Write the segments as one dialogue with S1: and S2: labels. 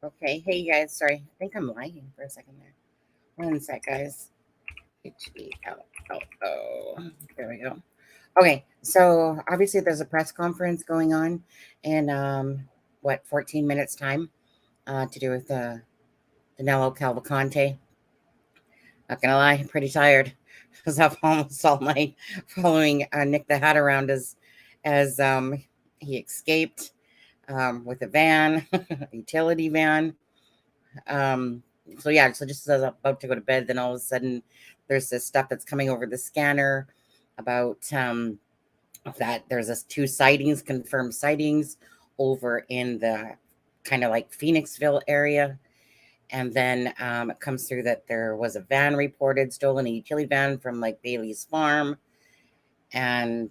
S1: Okay, hey guys, sorry. I think I'm lagging for a second there. One sec, guys. H-E-L-L-O. There we go. Okay, so obviously there's a press conference going on in 14 minutes time to do with Danelo Cavalcante. Not gonna lie, I'm pretty tired. I was up almost all night following Nick the Hat around as he escaped with a van, a utility van. So yeah, so just as I was about to go to bed, then all of a sudden there's this stuff that's coming over the scanner about that there's two sightings, confirmed sightings over in the kind of like Phoenixville area. And then it comes through that there was a van reported stolen, a utility van from like Bailey's farm. And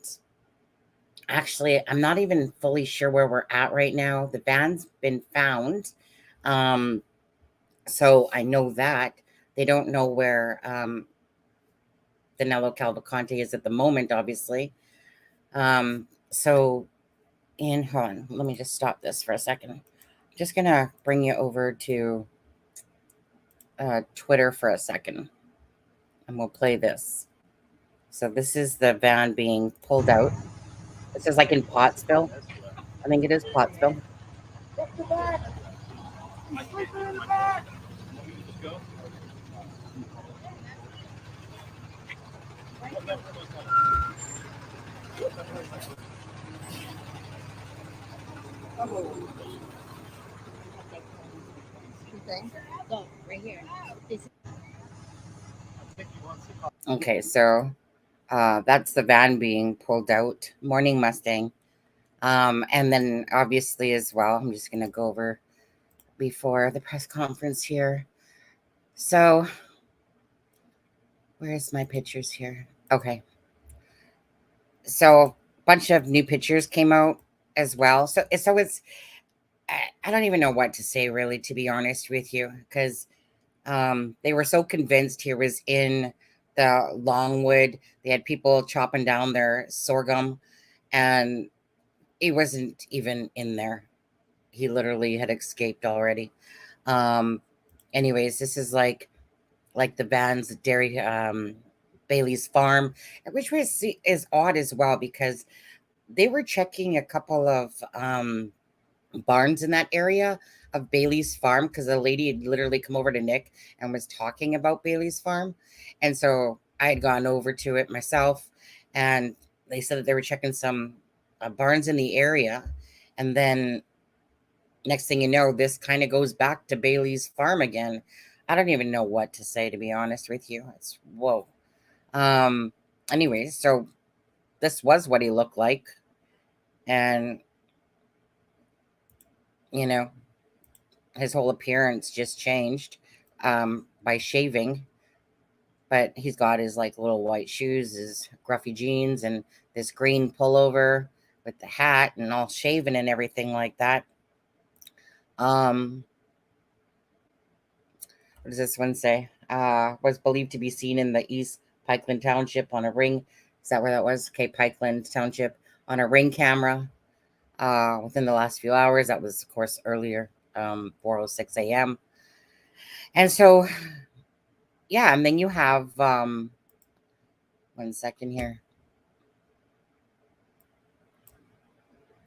S1: actually, I'm not even fully sure where we're at right now. The van's been found. So I know that they don't know where Danelo Cavalcante is at the moment, obviously. So hold on, let me just stop this for a second. I'm just gonna bring you over to Twitter for a second, and we'll play this. So this is the van being pulled out. This is like in Pottsville. I think it is Pottsville. Right here. Okay, so that's the van being pulled out, Morning Mustang. And then obviously as well, I'm just going to go over before the press conference here. So where's my pictures here? Okay. So a bunch of new pictures came out as well. So it's, I don't even know what to say really, to be honest with you, because they were so convinced he was in the Longwood. They had people chopping down their sorghum, and he wasn't even in there. He literally had escaped already. Anyways, this is like the van's dairy, Bailey's farm, which is odd as well, because they were checking a couple of barns in that area of Bailey's farm, because a lady had literally come over to Nick and was talking about Bailey's farm. And so I had gone over to it myself, and they said that they were checking some barns in the area. And then next thing you know, this kind of goes back to Bailey's farm again. I don't even know what to say, to be honest with you. It's whoa. Anyways, so this was what he looked like. And, you know, his whole appearance just changed by shaving. But he's got his like little white shoes, his scruffy jeans, and this green pullover with the hat and all shaven and everything like that. What does this one say? Was believed to be seen in the East Pikeland Township on a ring. Is that where that was? Okay, Pikeland Township on a ring camera within the last few hours. That was, of course, earlier, 4:06 a.m. And so, yeah, and then you have, 1 second here.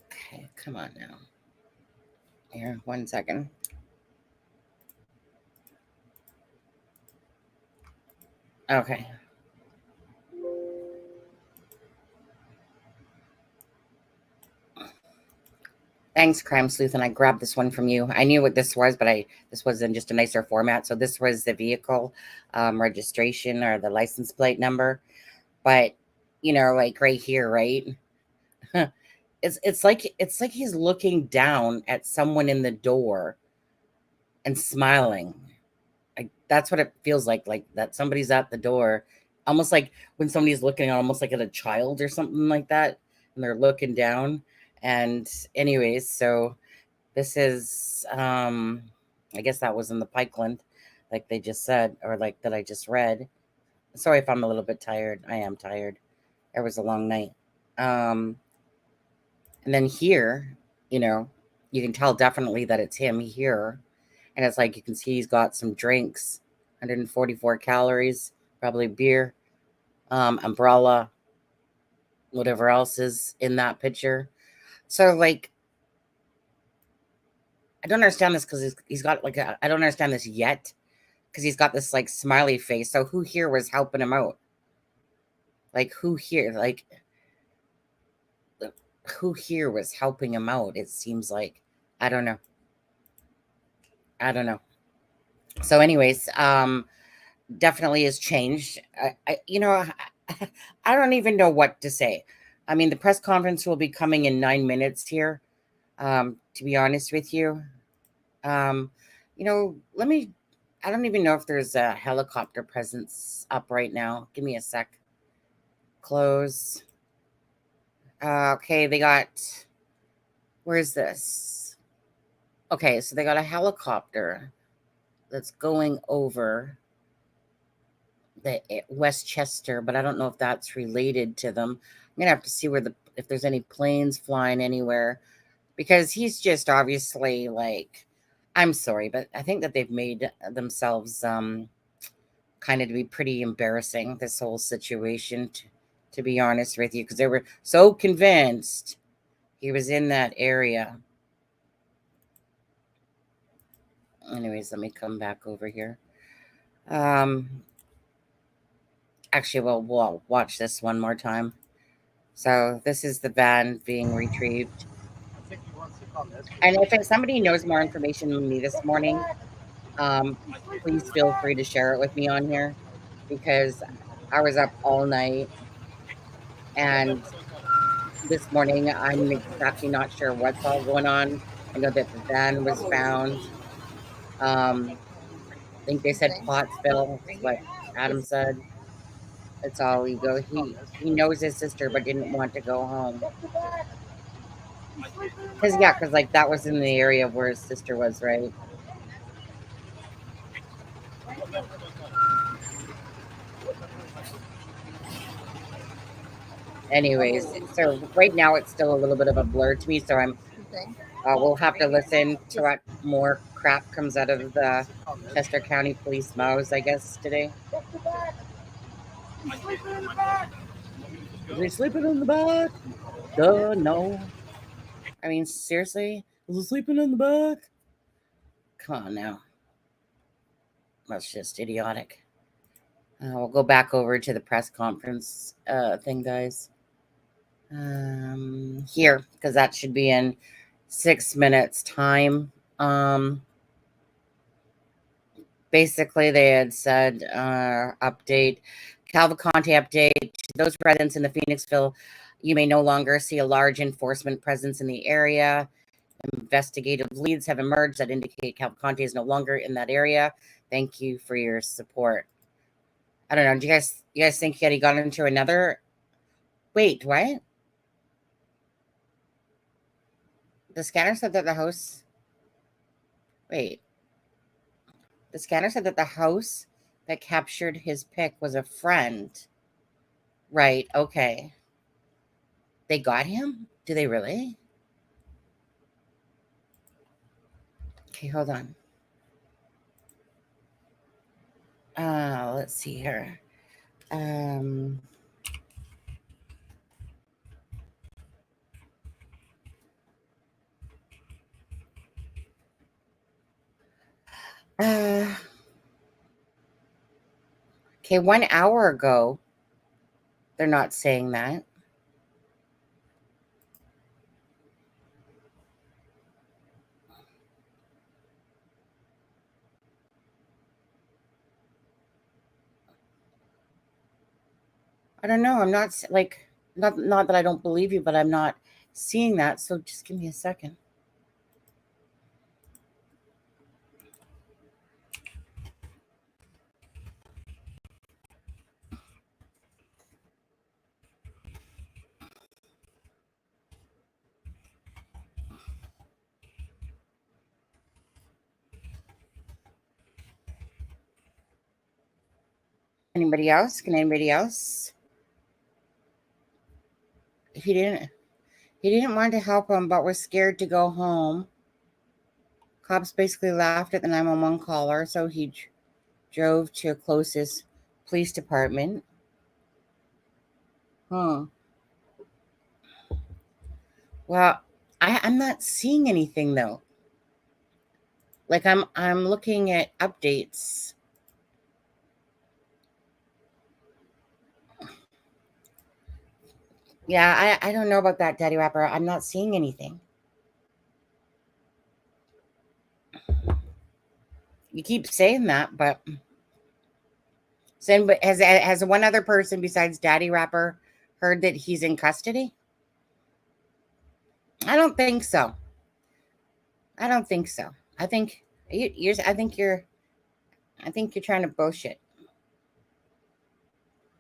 S1: Okay, come on now. Here, 1 second. Okay. Thanks, Crime Sleuth, and I grabbed this one from you. I knew what this was, but this was in just a nicer format. So this was the vehicle registration or the license plate number. But like right here, right? It's like he's looking down at someone in the door and smiling. That's what it feels like that somebody's at the door, almost like when somebody's looking almost like at a child or something like that, and they're looking down. And anyways, so this is I guess that was in the Pikeland, like they just said, or like that I just read. Sorry if I'm a little bit tired. I am tired. It was a long night. And then here, you can tell definitely that it's him here. And it's like you can see he's got some drinks, 144 calories, probably beer, umbrella, whatever else is in that picture. So, like, I don't understand this because he's got like I don't understand this yet because he's got this like smiley face. So who here was helping him out? Like who here? Like who here was helping him out? It seems like I don't know. I don't know. So, anyways, definitely has changed. I don't even know what to say. I mean, the press conference will be coming in 9 minutes here. To be honest with you, let me. I don't even know if there's a helicopter presence up right now. Give me a sec. Close. Okay, they got. Where's this? Okay, so they got a helicopter that's going over the Westchester, but I don't know if that's related to them. I'm gonna have to see if there's any planes flying anywhere, because he's just obviously like, I'm sorry, but I think that they've made themselves kind of to be pretty embarrassing, this whole situation, to be honest with you, because they were so convinced he was in that area. Anyways, let me come back over here. Actually, we'll watch this one more time. So this is the van being retrieved. And if somebody knows more information than me this morning, please feel free to share it with me on here, because I was up all night and this morning I'm exactly not sure what's all going on. I know that the van was found. I think they said Pottsville, what Adam said. It's all ego. He knows his sister but didn't want to go home. Because like that was in the area where his sister was, right? Anyways, so right now it's still a little bit of a blur to me. So we'll have to listen to what more crap comes out of the Chester County Police mouths, I guess, today. Is he sleeping in the back? Duh, no. I mean, seriously? Is he sleeping in the back? Come on now. That's just idiotic. We'll go back over to the press conference thing, guys. Here, because that should be in 6 minutes time. Basically, they had said, update, Cavalcante update, to those residents in the Phoenixville, you may no longer see a large enforcement presence in the area. Investigative leads have emerged that indicate Cavalcante is no longer in that area. Thank you for your support. I don't know. Do you guys think he got into another? Wait, what? The scanner said that the house... Wait. The scanner said that the house that captured his pic was a friend. Right, okay. They got him? Do they really? Okay, hold on. Let's see here. Okay, 1 hour ago, they're not saying that. I don't know. I'm not like, not that I don't believe you, but I'm not seeing that. So just give me a second. Anybody else? Can anybody else? He didn't want to help him, but was scared to go home. Cops basically laughed at the 911 caller, so he drove to closest police department. Well, I'm not seeing anything though. Like I'm looking at updates. Yeah, I don't know about that, Daddy Rapper. I'm not seeing anything. You keep saying that, but so has one other person besides Daddy Rapper heard that he's in custody? I don't think so. I don't think so. I think I think you're trying to bullshit,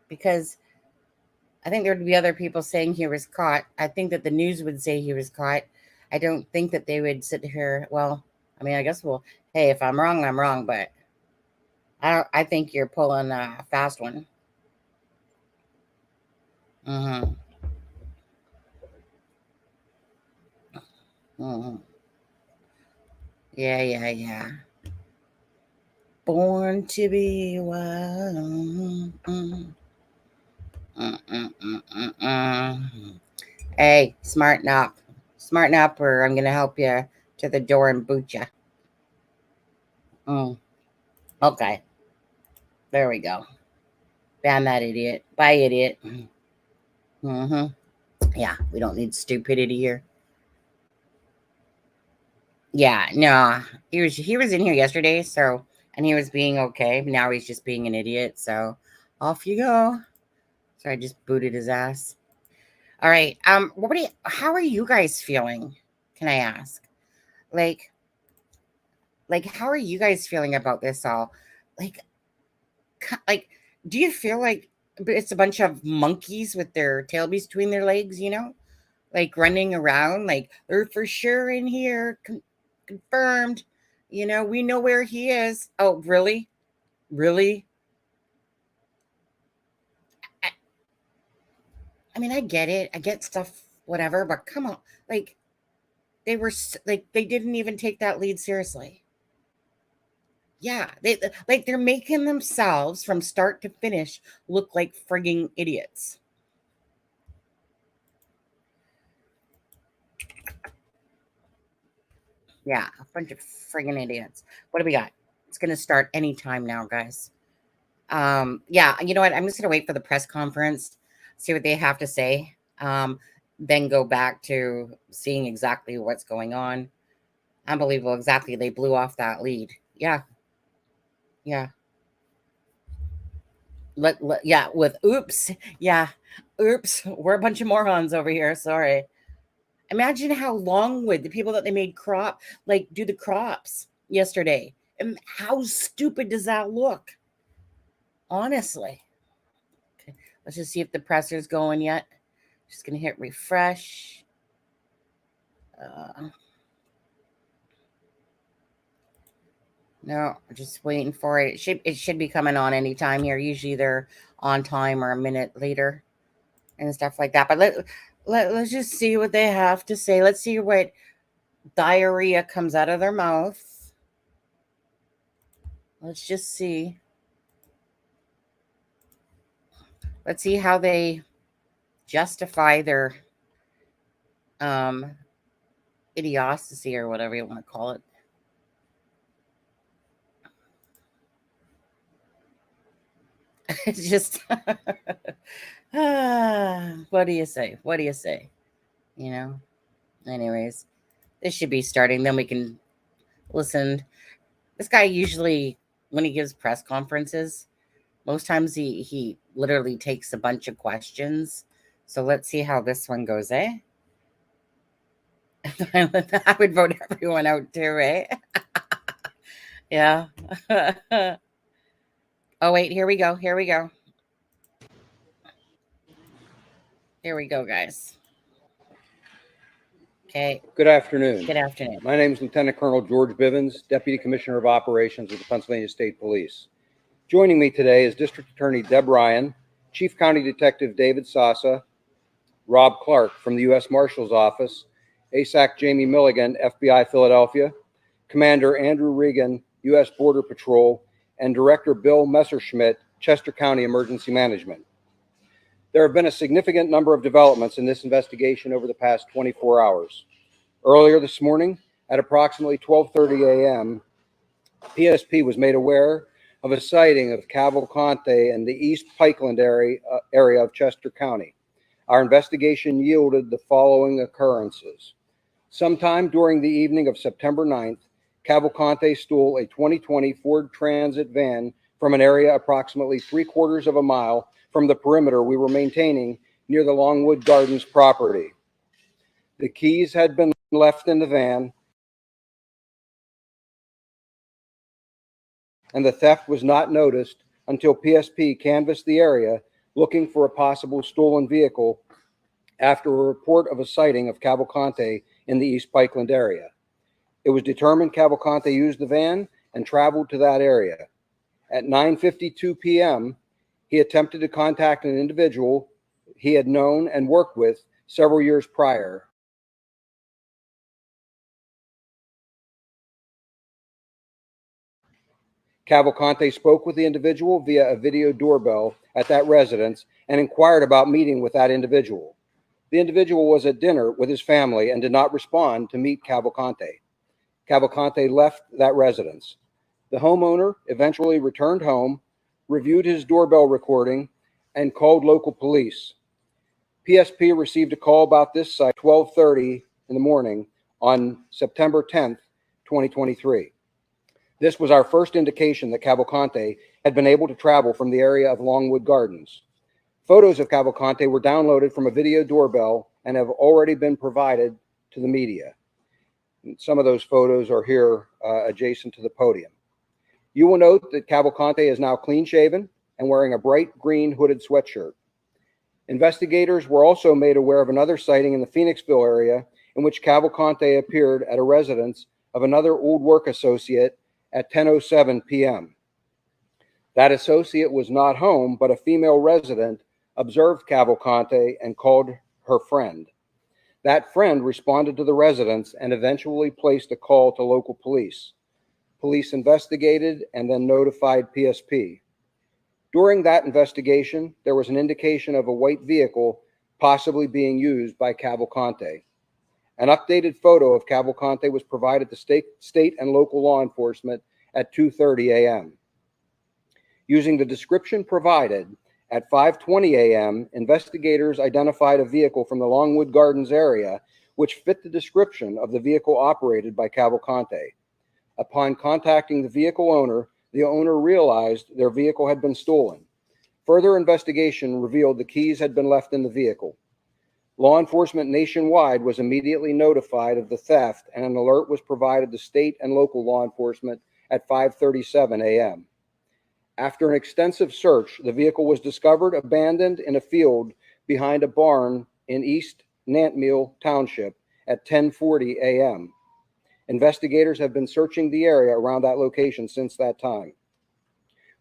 S1: because I think there would be other people saying he was caught. I think that the news would say he was caught. I don't think that they would sit here. Well, I mean, I guess hey, if I'm wrong, I'm wrong, but I think you're pulling a fast one. Mm-hmm. Mm-hmm. Yeah. Born to be wild. Mm-mm. Mm-mm. Hey, smarten up. Smarten up, or I'm going to help you to the door and boot you. Okay. There we go. Ban that idiot. Bye, idiot. Mm-hmm. Yeah, we don't need stupidity here. Yeah, no. He was in here yesterday, so, and he was being okay. Now he's just being an idiot, so off you go. So I just booted his ass. All right. How are you guys feeling? Can I ask? Like, how are you guys feeling about this all? Like, like, do you feel like it's a bunch of monkeys with their tail between their legs, like running around, like they're for sure in here, confirmed, we know where he is. Oh, really? Really? I, I mean, I get it. I get stuff, whatever, but come on. Like, they didn't even take that lead seriously. Yeah, they're making themselves from start to finish look like frigging idiots. Yeah, a bunch of friggin' idiots. What do we got? It's gonna start anytime now, guys. Yeah, you know what? I'm just gonna wait for the press conference, see what they have to say. Then go back to seeing exactly what's going on. Unbelievable, exactly. They blew off that lead. Yeah, yeah. Yeah, with oops. Yeah. Oops. We're a bunch of morons over here. Sorry. Imagine how long would the people that they made do the crops yesterday. And how stupid does that look? Honestly. Okay, let's just see if the presser's going yet. Just gonna hit refresh. No, I'm just waiting for it. It should be coming on anytime here. Usually they're on time or a minute later and stuff like that. But let's just see what they have to say. Let's see what diarrhea comes out of their mouth. Let's just see. Let's see how they justify their um idiocy or whatever you want to call it. It's just what do you say? What do you say? You know? Anyways, this should be starting. Then we can listen. This guy usually, when he gives press conferences, most times he literally takes a bunch of questions. So let's see how this one goes, eh? I would vote everyone out too, eh? Yeah. Oh wait, here we go. Here we go. Here we go, guys. Okay.
S2: Good afternoon.
S1: Good afternoon.
S2: My name is Lieutenant Colonel George Bivens, Deputy Commissioner of Operations with the Pennsylvania State Police. Joining me today is District Attorney Deb Ryan, Chief County Detective David Sasa, Rob Clark from the U.S. Marshal's Office, ASAC Jamie Milligan, FBI Philadelphia, Commander Andrew Regan, U.S. Border Patrol, and Director Bill Messerschmidt, Chester County Emergency Management. There have been a significant number of developments in this investigation over the past 24 hours. Earlier this morning, at approximately 12:30 a.m., PSP was made aware of a sighting of Cavalcante in the East Pikeland area of Chester County. Our investigation yielded the following occurrences. Sometime during the evening of September 9th, Cavalcante stole a 2020 Ford Transit van from an area approximately 3/4 of a mile from the perimeter we were maintaining near the Longwood Gardens property. The keys had been left in the van, and the theft was not noticed until PSP canvassed the area looking for a possible stolen vehicle after a report of a sighting of Cavalcante in the East Pikeland area. It was determined Cavalcante used the van and traveled to that area. At 9:52 p.m., he attempted to contact an individual he had known and worked with several years prior. Cavalcante spoke with the individual via a video doorbell at that residence and inquired about meeting with that individual. The individual was at dinner with his family and did not respond to meet Cavalcante. Cavalcante left that residence. The homeowner eventually returned home, reviewed his doorbell recording, and called local police. PSP received a call about this site at 12:30 in the morning on September 10th, 2023. This was our first indication that Cavalcante had been able to travel from the area of Longwood Gardens. Photos of Cavalcante were downloaded from a video doorbell and have already been provided to the media. Some of those photos are here adjacent to the podium. You will note that Cavalcante is now clean-shaven and wearing a bright green hooded sweatshirt. Investigators were also made aware of another sighting in the Phoenixville area in which Cavalcante appeared at a residence of another old work associate at 10:07 p.m. That associate was not home, but a female resident observed Cavalcante and called her friend. That friend responded to the residence and eventually placed a call to local police. Police investigated and then notified PSP. During that investigation, there was an indication of a white vehicle possibly being used by Cavalcante. An updated photo of Cavalcante was provided to state and local law enforcement at 2:30 a.m. Using the description provided, at 5:20 a.m., investigators identified a vehicle from the Longwood Gardens area which fit the description of the vehicle operated by Cavalcante. Upon contacting the vehicle owner, the owner realized their vehicle had been stolen. Further investigation revealed the keys had been left in the vehicle. Law enforcement nationwide was immediately notified of the theft, and an alert was provided to state and local law enforcement at 5:37 a.m. After an extensive search, the vehicle was discovered abandoned in a field behind a barn in East Nantmeal Township at 10:40 a.m. Investigators have been searching the area around that location since that time.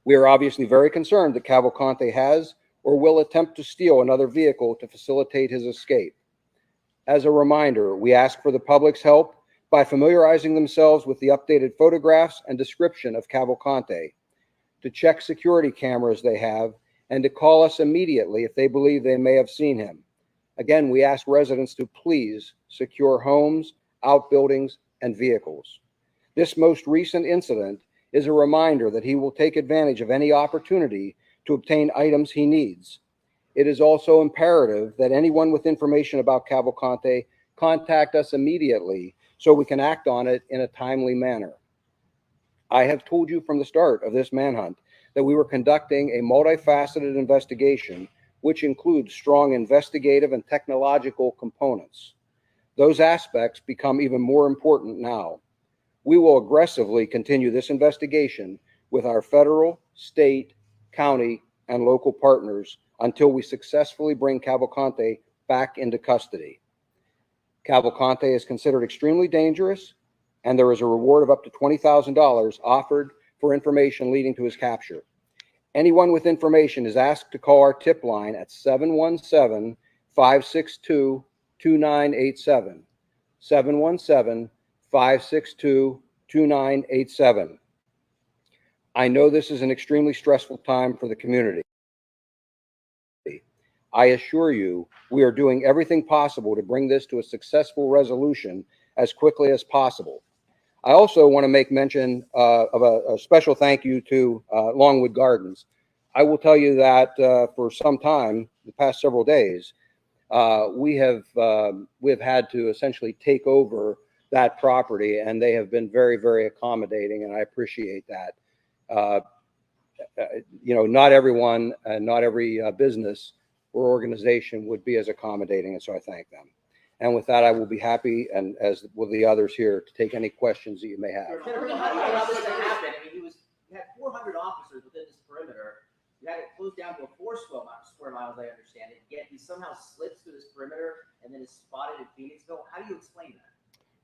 S2: We are obviously very concerned that Cavalcante has or will attempt to steal another vehicle to facilitate his escape. As a reminder, we ask for the public's help by familiarizing themselves with the updated photographs and description of Cavalcante, to check security cameras they have, and to call us immediately if they believe they may have seen him. Again, we ask residents to please secure homes, outbuildings, and vehicles. This most recent incident is a reminder that he will take advantage of any opportunity to obtain items he needs. It is also imperative that anyone with information about Cavalcante contact us immediately so we can act on it in a timely manner. I have told you from the start of this manhunt that we were conducting a multifaceted investigation, which includes strong investigative and technological components. Those aspects become even more important now. We will aggressively continue this investigation with our federal, state, county, and local partners until we successfully bring Cavalcante back into custody. Cavalcante is considered extremely dangerous, and there is a reward of up to $20,000 offered for information leading to his capture. Anyone with information is asked to call our tip line at 717-562-2987. 717-562-2987. I know this is an extremely stressful time for the community. I assure you, we are doing everything possible to bring this to a successful resolution as quickly as possible. I also want to make mention of a special thank you to Longwood Gardens. I will tell you that for some time, the past several days, we have had to essentially take over that property, and they have been very, very accommodating, and I appreciate that. Not everyone and not every business or organization would be as accommodating, and so I thank them. And with that, I will be happy, and as will the others here, to take any questions that you may have.
S3: How do you allow this to happen? I mean, you had 400 officers within this perimeter. You had it closed down to 4 square miles, I understand it. Yet he somehow slips through this perimeter and then is spotted in Phoenixville. How do you explain that?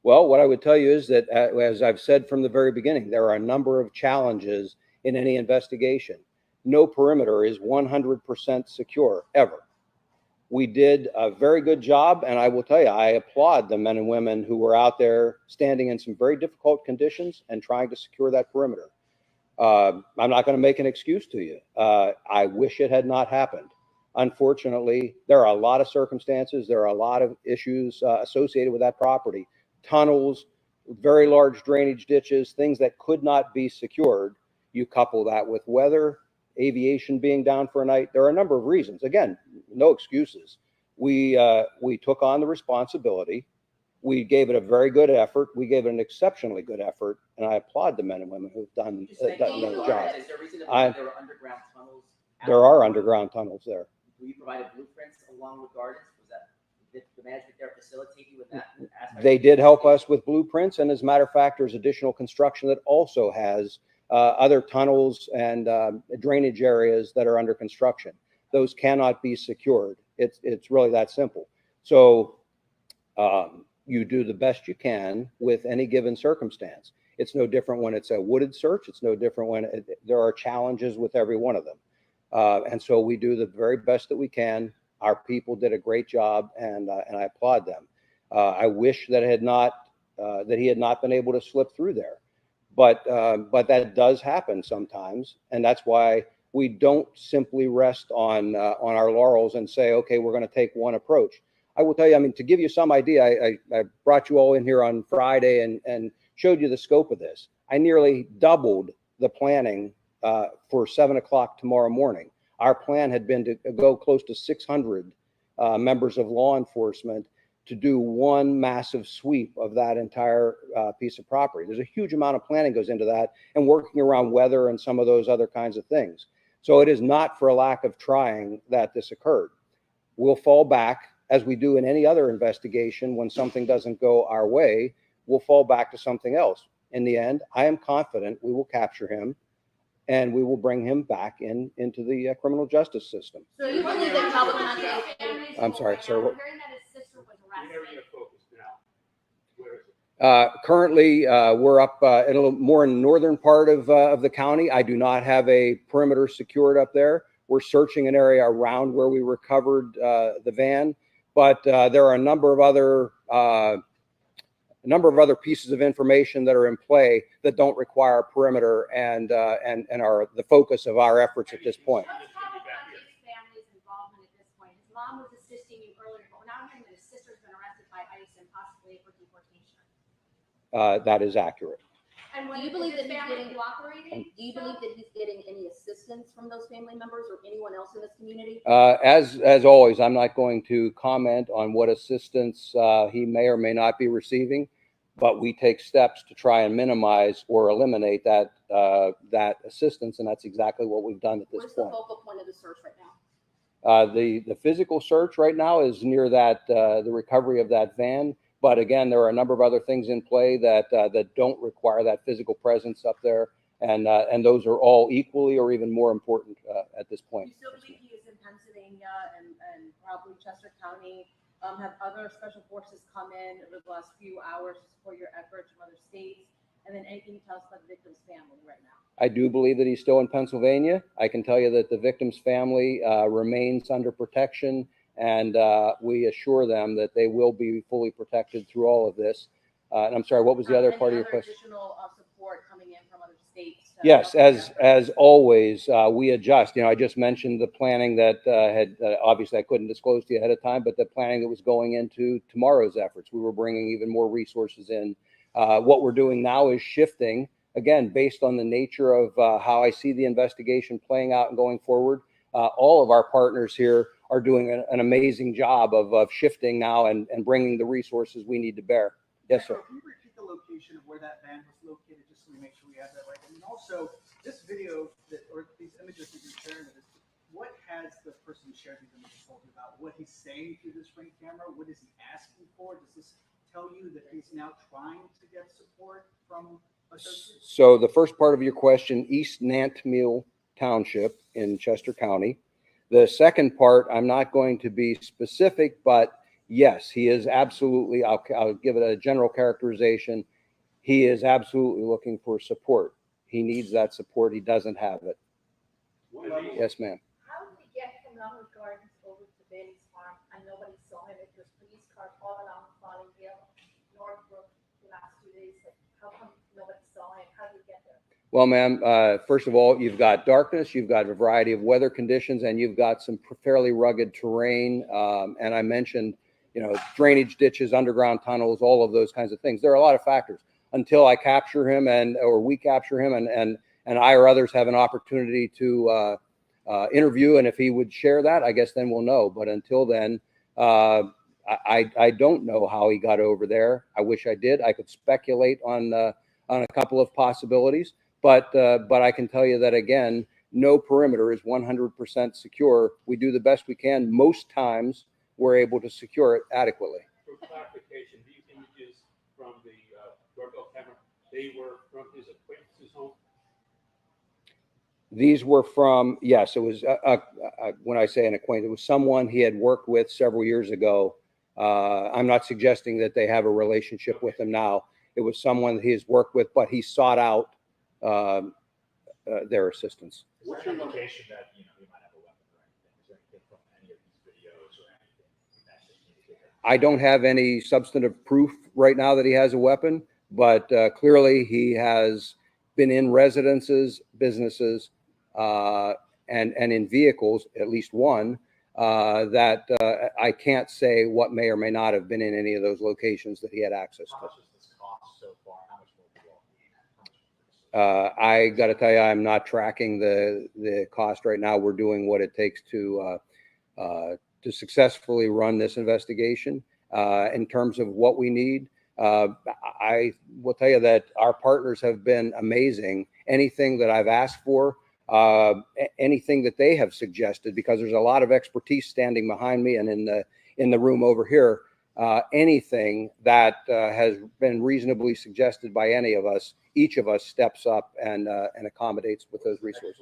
S2: Well, what I would tell you is that, as I've said from the very beginning, there are a number of challenges in any investigation. No perimeter is 100% secure, ever. We did a very good job, and I will tell you, I applaud the men and women who were out there standing in some very difficult conditions and trying to secure that perimeter. I'm not going to make an excuse to you. I wish it had not happened. Unfortunately, there are a lot of circumstances. There are a lot of issues associated with that property. Tunnels, very large drainage ditches, things that could not be secured. You couple that with weather, aviation being down for a night. There are a number of reasons. Again, no excuses. We took on the responsibility. We gave it a very good effort. We gave it an exceptionally good effort, and I applaud the men and women who've done their job.
S3: Is there a reason to believe there were underground tunnels?
S2: There are underground tunnels there.
S3: You provided blueprints along with gardens? Did the management there facilitate you with that aspect?
S2: They did help us with blueprints, and as a matter of fact, there's additional construction that also has other tunnels and drainage areas that are under construction. Those cannot be secured. It's really that simple. So you do the best you can with any given circumstance. It's no different when it's a wooded search. It's no different when there are challenges with every one of them. And so we do the very best that we can. Our people did a great job, and I applaud them. I wish that he had not been able to slip through there, but that does happen sometimes, and that's why we don't simply rest on our laurels and say, okay, we're going to take one approach. I will tell you, I mean, to give you some idea, I brought you all in here on Friday and showed you the scope of this. I nearly doubled the planning for 7 o'clock tomorrow morning. Our plan had been to go close to 600 members of law enforcement to do one massive sweep of that entire piece of property. There's a huge amount of planning goes into that, and working around weather and some of those other kinds of things. So it is not for a lack of trying that this occurred. We'll fall back, as we do in any other investigation. When something doesn't go our way, we'll fall back to something else. In the end, I am confident we will capture him, and we will bring him back into the criminal justice system.
S4: So you believe that Cavalcante?
S2: I'm sorry, sir.
S4: Hearing that his sister was arrested.
S2: Currently, we're up in a little more in the northern part of the county. I do not have a perimeter secured up there. We're searching an area around where we recovered the van, but there are a number of other pieces of information that are in play that don't require a perimeter and are the focus of our efforts at this point.
S4: Let's talk about his family's involvement at this point. His mom was assisting you earlier, but now I'm hearing that his sister's been arrested by ICE and possibly for deportation.
S2: That is accurate.
S4: And
S5: Do you believe that he's getting
S4: cooperating?
S5: Do you believe that he's getting any assistance from those family members or anyone else in this community?
S2: As always, I'm not going to comment on what assistance he may or may not be receiving, but we take steps to try and minimize or eliminate that assistance, and that's exactly what we've done at this
S5: Where's
S2: point.
S5: the focal point of the search right now?
S2: The physical search right now is near that the recovery of that van. But again, there are a number of other things in play that don't require that physical presence up there, and those are all equally or even more important at this point.
S6: You still believe he is in Pennsylvania and probably Chester County? Have other special forces come in over the last few hours to support your efforts from other states? And then anything you tell us about the victim's family right now?
S2: I do believe that he's still in Pennsylvania. I can tell you that the victim's family remains under protection, and we assure them that they will be fully protected through all of this. And I'm sorry, what was the other part of your question?
S6: Additional support coming in from other states?
S2: Yes, as always, we adjust. I just mentioned the planning that had obviously I couldn't disclose to you ahead of time, but the planning that was going into tomorrow's efforts. We were bringing even more resources in. What we're doing now is shifting, again, based on the nature of how I see the investigation playing out and going forward. All of our partners here are doing an amazing job of shifting now and bringing the resources we need to bear. Yes, sir.
S7: Can you repeat the location of where that van was located, just so we make sure we have that right? And also, this video or these images that you're sharing with us, what has the person who shared these images told you about? What he's saying through this ring camera? What is he asking for? Does this tell you that he's now trying to get support from associates?
S2: So the first part of your question, East Nantmeal Township in Chester County. The second part, I'm not going to be specific, but yes, he is absolutely, I'll give it a general characterization. He is absolutely looking for support. He needs that support. He doesn't have it. Yes, ma'am.
S4: How did we get from Longwood Gardens over to Bailey's Farm and nobody saw him? It was police cars all along Falling Hill, Northbrook the last 2 days. How come nobody saw him? How did we get there?
S2: Well, ma'am, first of all, you've got darkness, you've got a variety of weather conditions, and you've got some fairly rugged terrain. And I mentioned, drainage ditches, underground tunnels, all of those kinds of things. There are a lot of factors. Until I capture him or we capture him and I or others have an opportunity to interview, and if he would share that, I guess then we'll know. But until then, I don't know how he got over there. I wish I did. I could speculate on a couple of possibilities. But I can tell you that, again, no perimeter is 100% secure. We do the best we can. Most times we're able to secure it adequately.
S8: For clarification, these images from the doorbell camera, they were from his acquaintance's home?
S2: These were from, yes, it was, when I say an acquaintance, it was someone he had worked with several years ago. I'm not suggesting that they have a relationship with him now. It was someone that he has worked with, but he sought out their assistance.
S8: What's your location that he might have a weapon or anything? Is there anything from any of these videos or anything that should indicate that?
S2: I don't have any substantive proof right now that he has a weapon, but clearly he has been in residences, businesses, and in vehicles, at least one, that I can't say what may or may not have been in any of those locations that he had access
S8: How
S2: to.
S8: much has this cost so far? How much will it be?
S2: I got to tell you, I'm not tracking the cost right now. We're doing what it takes to successfully run this investigation. In terms of what we need, I will tell you that our partners have been amazing. Anything that I've asked for, anything that they have suggested, because there's a lot of expertise standing behind me and in the room over here. Anything that has been reasonably suggested by any of us, each of us steps up and accommodates with those resources.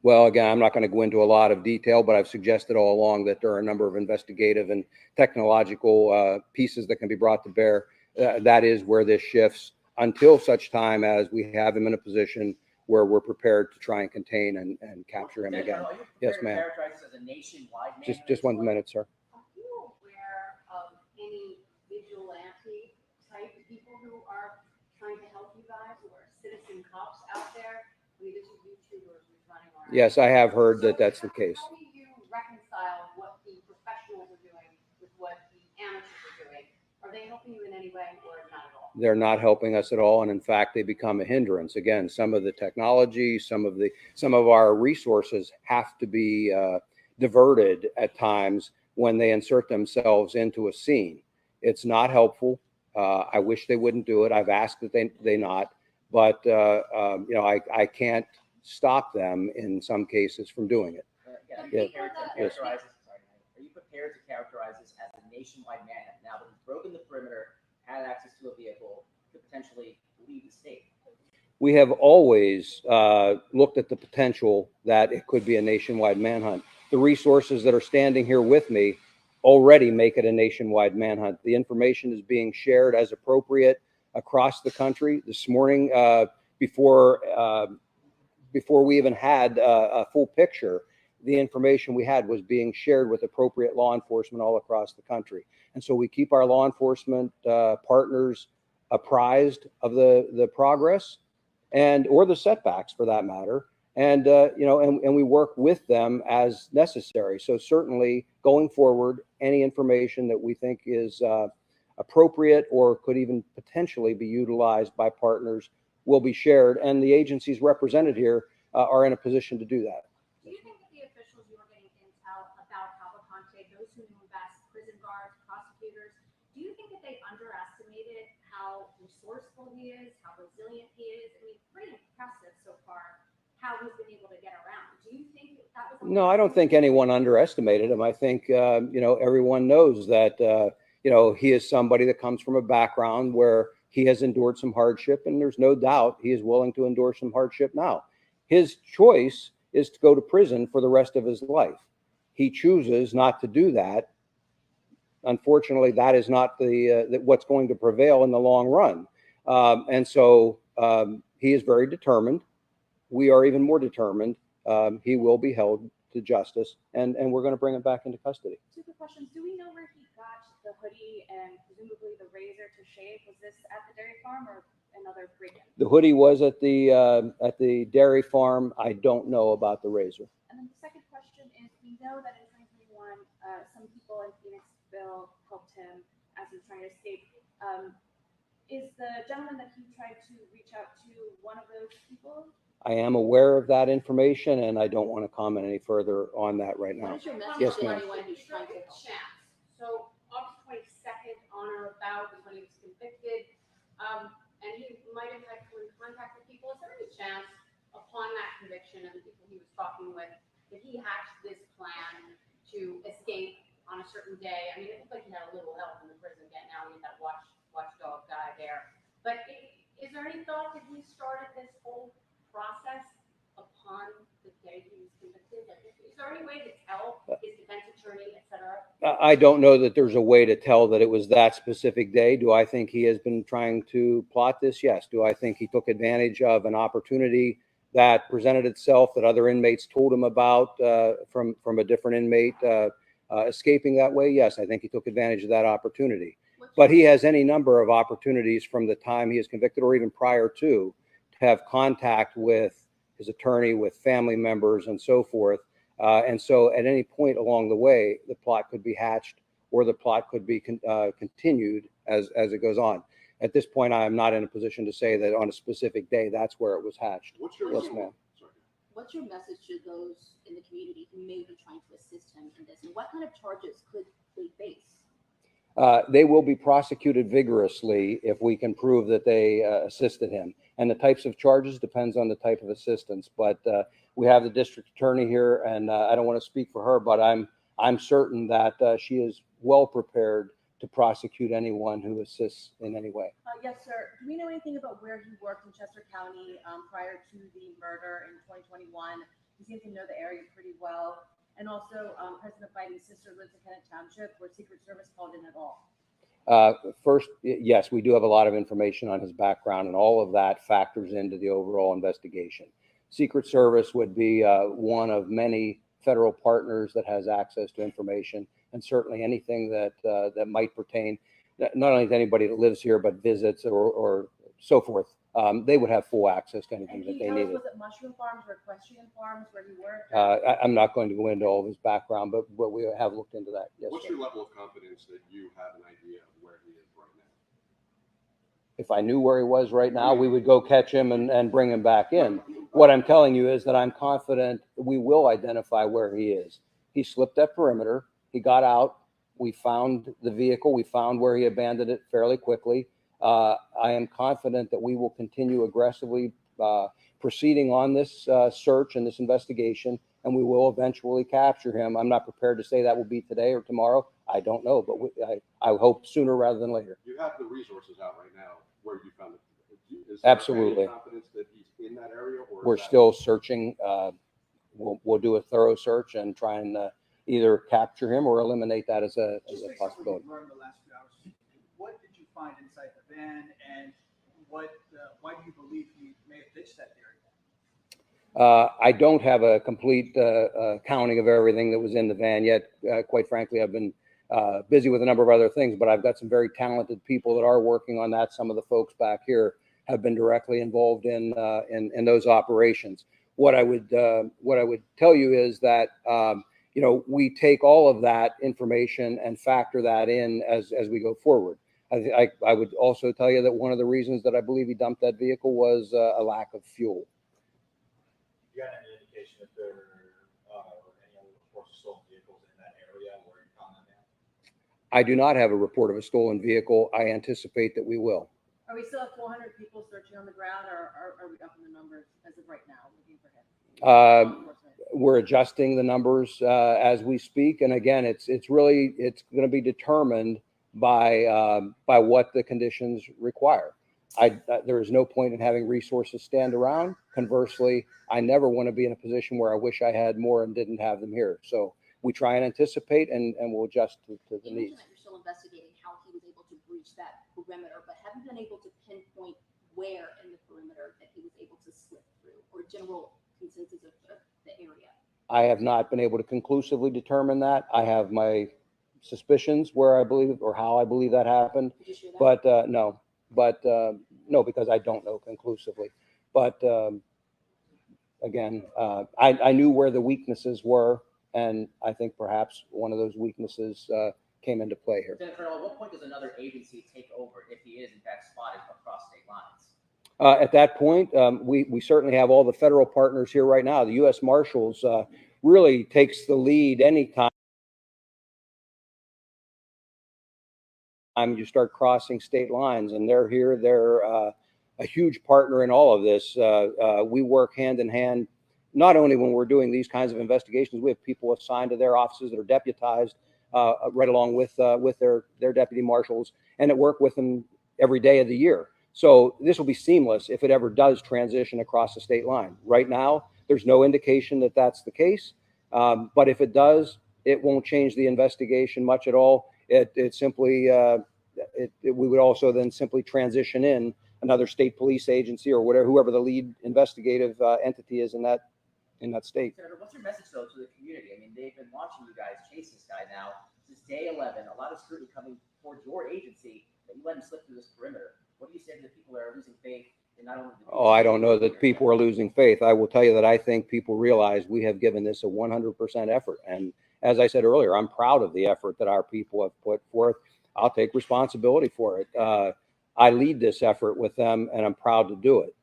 S2: Well, again, I'm not going to go into a lot of detail, but I've suggested all along that there are a number of investigative and technological pieces that can be brought to bear. That is where this shifts until such time as we have him in a position where we're prepared to try and contain and capture him again.
S3: Are you
S2: Yes,
S3: prepared to
S2: ma'am.
S3: characterize this as a nationwide manhunt
S2: Just
S3: at
S2: one
S3: this point?
S2: minute, sir.
S5: Are you aware of any vigilante type people who are trying to help you guys, or citizen cops out there? I mean, there's YouTubers who's running around.
S2: Yes, I have heard that
S5: So
S2: that's the case.
S5: How do you reconcile what the professionals are doing with what the amateurs are doing? Are they helping you in any way, or not at all?
S2: They're not helping us at all, and in fact, they become a hindrance. Again, some of the technology, some of our resources have to be diverted at times when they insert themselves into a scene. It's not helpful. I wish they wouldn't do it. I've asked that they not, but I can't stop them in some cases from doing it.
S3: Are
S2: Yeah.
S3: you prepared to characterize this? Sorry, are you prepared to characterize this as a nationwide manhunt now that he's broken the perimeter, had access to a vehicle, could potentially leave the state?
S2: We have always looked at the potential that it could be a nationwide manhunt. The resources that are standing here with me already make it a nationwide manhunt. The information is being shared as appropriate across the country. This morning, before we even had a full picture, the information we had was being shared with appropriate law enforcement all across the country. And so we keep our law enforcement partners apprised of the progress or the setbacks for that matter. And we work with them as necessary. So certainly going forward, any information that we think is appropriate or could even potentially be utilized by partners will be shared, and the agencies represented here are in a position to do that.
S5: Do you think that the officials you were getting intel about Cavalcante, those who knew best, prison guards, prosecutors, do you think that they underestimated how resourceful he is, how resilient he is? I mean, pretty impressive so far how he's been able to get around. Do you think that was?
S2: No, I don't think anyone underestimated him. I think everyone knows that he is somebody that comes from a background where he has endured some hardship, and there's no doubt he is willing to endure some hardship now. His choice is to go to prison for the rest of his life. He chooses not to do that. Unfortunately, that is not what's going to prevail in the long run. And so he is very determined. We are even more determined. He will be held to justice, and we're going to bring him back into custody.
S6: Two quick questions. Do we know where he got the hoodie and presumably the razor to shave? Was this at the dairy farm or another break-in?
S2: The hoodie was at the dairy farm. I don't know about the razor.
S6: And then the second question is, we know that in 2021, some people in Phoenixville helped him as he was trying to escape. Is the gentleman that he tried to reach out to one of those people?
S2: I am aware of that information, and I don't want to comment any further on that right now.
S5: What is your message
S2: Yes,
S5: to
S2: ma'am.
S5: anyone who's trying to help? Chance. So August 22nd, on or about, is when he was convicted, and he might have had contact with people. Is there any chance, upon that conviction and the people he was talking with, that he hatched this plan to escape on a certain day? I mean, it looked like he had a little help in the prison again. Now we had that watchdog guy there. But is there any thought that he started this whole process upon the day he was convicted? Is there any way to tell his defense attorney, et cetera?
S2: I don't know that there's a way to tell that it was that specific day. Do I think he has been trying to plot this? Yes. Do I think he took advantage of an opportunity that presented itself that other inmates told him about from a different inmate escaping that way? Yes, I think he took advantage of that opportunity. But he has any number of opportunities from the time he is convicted or even prior to have contact with his attorney, with family members, and so forth. And so at any point along the way, the plot could be hatched or the plot could be continued as it goes on. At this point, I am not in a position to say that on a specific day, that's where it was hatched. Yes, ma'am.
S5: What's your message to those in the community who may be trying to assist him in this? And what kind of charges could they face?
S2: They will be prosecuted vigorously if we can prove that they assisted him. And the types of charges depends on the type of assistance. But we have the district attorney here, and I don't want to speak for her, but I'm certain that she is well prepared to prosecute anyone who assists in any way.
S6: Yes, sir. Do we know anything about where he worked in Chester County prior to the murder in 2021? He seemed to know the area pretty well. And also, President Biden's sister lives in Kennett Township, where Secret Service called in at all.
S2: First, yes, we do have a lot of information on his background, and all of that factors into the overall investigation. Secret Service would be one of many federal partners that has access to information, and certainly anything that that might pertain not only to anybody that lives here but visits or so forth. They would have full access to anything that they needed.
S6: Was it mushroom farms or equestrian farms where he worked?
S2: I'm not going to go into all of his background, but we have looked into that. Yes,
S9: What's
S2: sir.
S9: your level of confidence that you have an idea of where he is right now?
S2: If I knew where he was right now, we would go catch him and bring him back in. What I'm telling you is that I'm confident we will identify where he is. He slipped that perimeter. He got out. We found the vehicle. We found where he abandoned it fairly quickly. I am confident that we will continue aggressively proceeding on this search and this investigation, and we will eventually capture him. I'm not prepared to say that will be today or tomorrow. I don't know, but I hope sooner rather than later.
S9: You have the resources out right now where you found it. Is there
S2: Absolutely.
S9: any confidence that he's in that area? Or
S2: We're still searching. We'll do a thorough search and try and either capture him or eliminate that as a
S7: Just based on what
S2: possibility.
S7: you've learned the last few hours, what did you find inside the van, and why do you believe he may have ditched that area?
S2: I don't have a complete counting of everything that was in the van yet. Quite frankly, I've been busy with a number of other things, but I've got some very talented people that are working on that. Some of the folks back here have been directly involved in those operations. What I would tell you is that we take all of that information and factor that in as we go forward. I would also tell you that one of the reasons that I believe he dumped that vehicle was a lack of fuel.
S8: You got any indication if there are any other reports of stolen vehicles in that area where you found that van?
S2: I do not have a report of a stolen vehicle. I anticipate that we will.
S6: Are we still at 400 people searching on the ground, or are we up in the numbers as of right now, looking for him?
S2: We're adjusting the numbers as we speak, and again, it's going to be determined by what the conditions require. There is no point in having resources stand around. Conversely, I never want to be in a position where I wish I had more and didn't have them here. So we try and anticipate, and we'll adjust to the
S10: You mentioned
S2: needs.
S10: that you're still investigating how he was able to breach that perimeter, but have you been able to pinpoint where in the perimeter that he was able to slip through, or general consensus of the area?
S2: I have not been able to conclusively determine that. I have my suspicions where I believe or how I believe that happened,
S10: Could you share that?
S2: but no, because I don't know conclusively. But again, I knew where the weaknesses were, and I think perhaps one of those weaknesses came into play here.
S3: Lieutenant Colonel, at what point does another agency take over if he is in fact spotted across state lines?
S2: At that point, we certainly have all the federal partners here right now. The U.S. Marshals really takes the lead anytime you start crossing state lines, and they're here. They're a huge partner in all of this. We work hand in hand, not only when we're doing these kinds of investigations. We have people assigned to their offices that are deputized right along with their deputy marshals, and that work with them every day of the year. So this will be seamless if it ever does transition across the state line. Right now, there's no indication that that's the case, but if it does, it won't change the investigation much at all. It simply, we would also then simply transition in another state police agency or whatever, whoever the lead investigative entity is in that state.
S3: Senator, what's your message though to the community? I mean, they've been watching you guys chase this guy now. This is day 11. A lot of scrutiny coming towards your agency that you let him slip through this perimeter. What do you say to the people that are losing faith in not only the
S2: Oh, I don't know that people are losing faith. I will tell you that I think people realize we have given this a 100% effort. And as I said earlier, I'm proud of the effort that our people have put forth. I'll take responsibility for it. I lead this effort with them, and I'm proud to do it.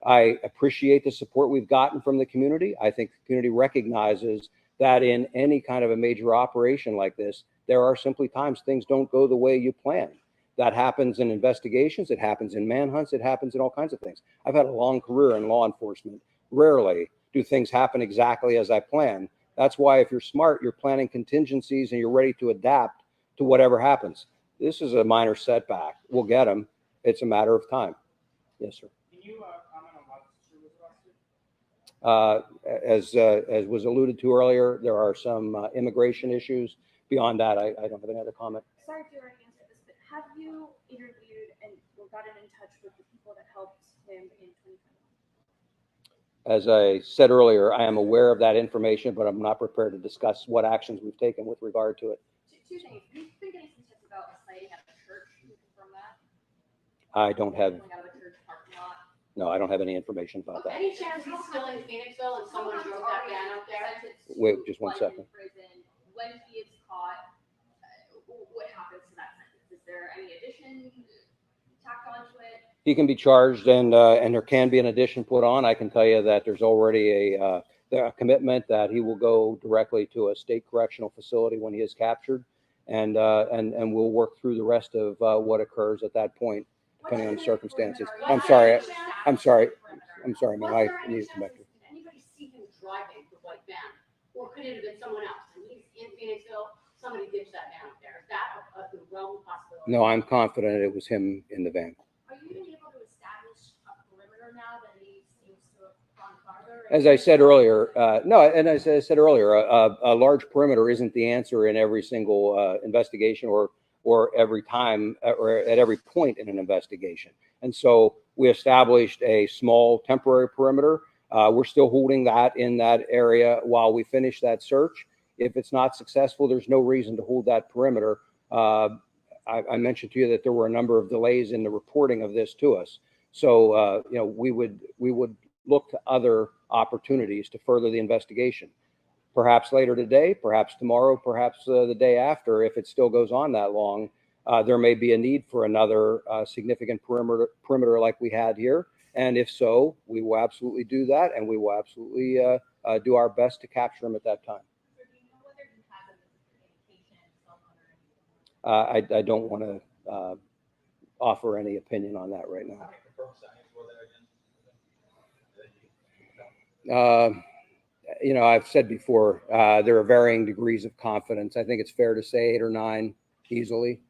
S2: I appreciate the support we've gotten from the community. I think the community recognizes that in any kind of a major operation like this, there are simply times things don't go the way you plan. That happens in investigations. It happens in manhunts. It happens in all kinds of things. I've had a long career in law enforcement. Rarely do things happen exactly as I plan. That's why if you're smart, you're planning contingencies and you're ready to adapt to whatever happens. This is a minor setback. We'll get them. It's a matter of time. Yes, sir.
S11: Can you comment on why the sister was
S2: As was alluded to earlier, there are some immigration issues. Beyond that, I don't have any other comment.
S11: Sorry if you already answered this, but have you interviewed and or gotten in touch with the people that helped him in 2021?
S2: As I said earlier, I am aware of that information, but I'm not prepared to discuss what actions we've taken with regard to it.
S10: Two things. We've been getting some tips about a sighting at the church. Can you confirm that?
S2: I don't have,
S10: Going out of the church parking lot.
S2: no, I don't have any information about that.
S5: Any chance he's still in Phoenixville and someone drove that van out there?
S2: Wait, just one second.
S10: When he is caught, what happens to that sentence? Is there any addition tacked onto it?
S2: He can be charged, and there can be an addition put on. I can tell you that there's already a commitment that he will go directly to a state correctional facility when he is captured, and we'll work through the rest of what occurs at that point, depending on the circumstances. I'm sorry, man. I need to come back to you.
S5: Did anybody see him driving the white van? Or could it have been someone else? And he's in Phoenixville, somebody ditched that van up there. Is that a realm possibility?
S2: No, I'm confident it was him in the van.
S10: Are you even able to establish a perimeter now that he seems to have gone farther?
S2: As I said earlier, a large perimeter isn't the answer in every single investigation or every time or at every point in an investigation. And so we established a small temporary perimeter. We're still holding that in that area while we finish that search. If it's not successful, there's no reason to hold that perimeter. I mentioned to you that there were a number of delays in the reporting of this to us. So, we would look to other opportunities to further the investigation. Perhaps later today, perhaps tomorrow, perhaps the day after, if it still goes on that long, there may be a need for another significant perimeter like we had here. And if so, we will absolutely do that, and we will absolutely do our best to capture him at that time. I don't want to offer any opinion on that right now. I've said before, there are varying degrees of confidence. I think it's fair to say 8 or 9 easily.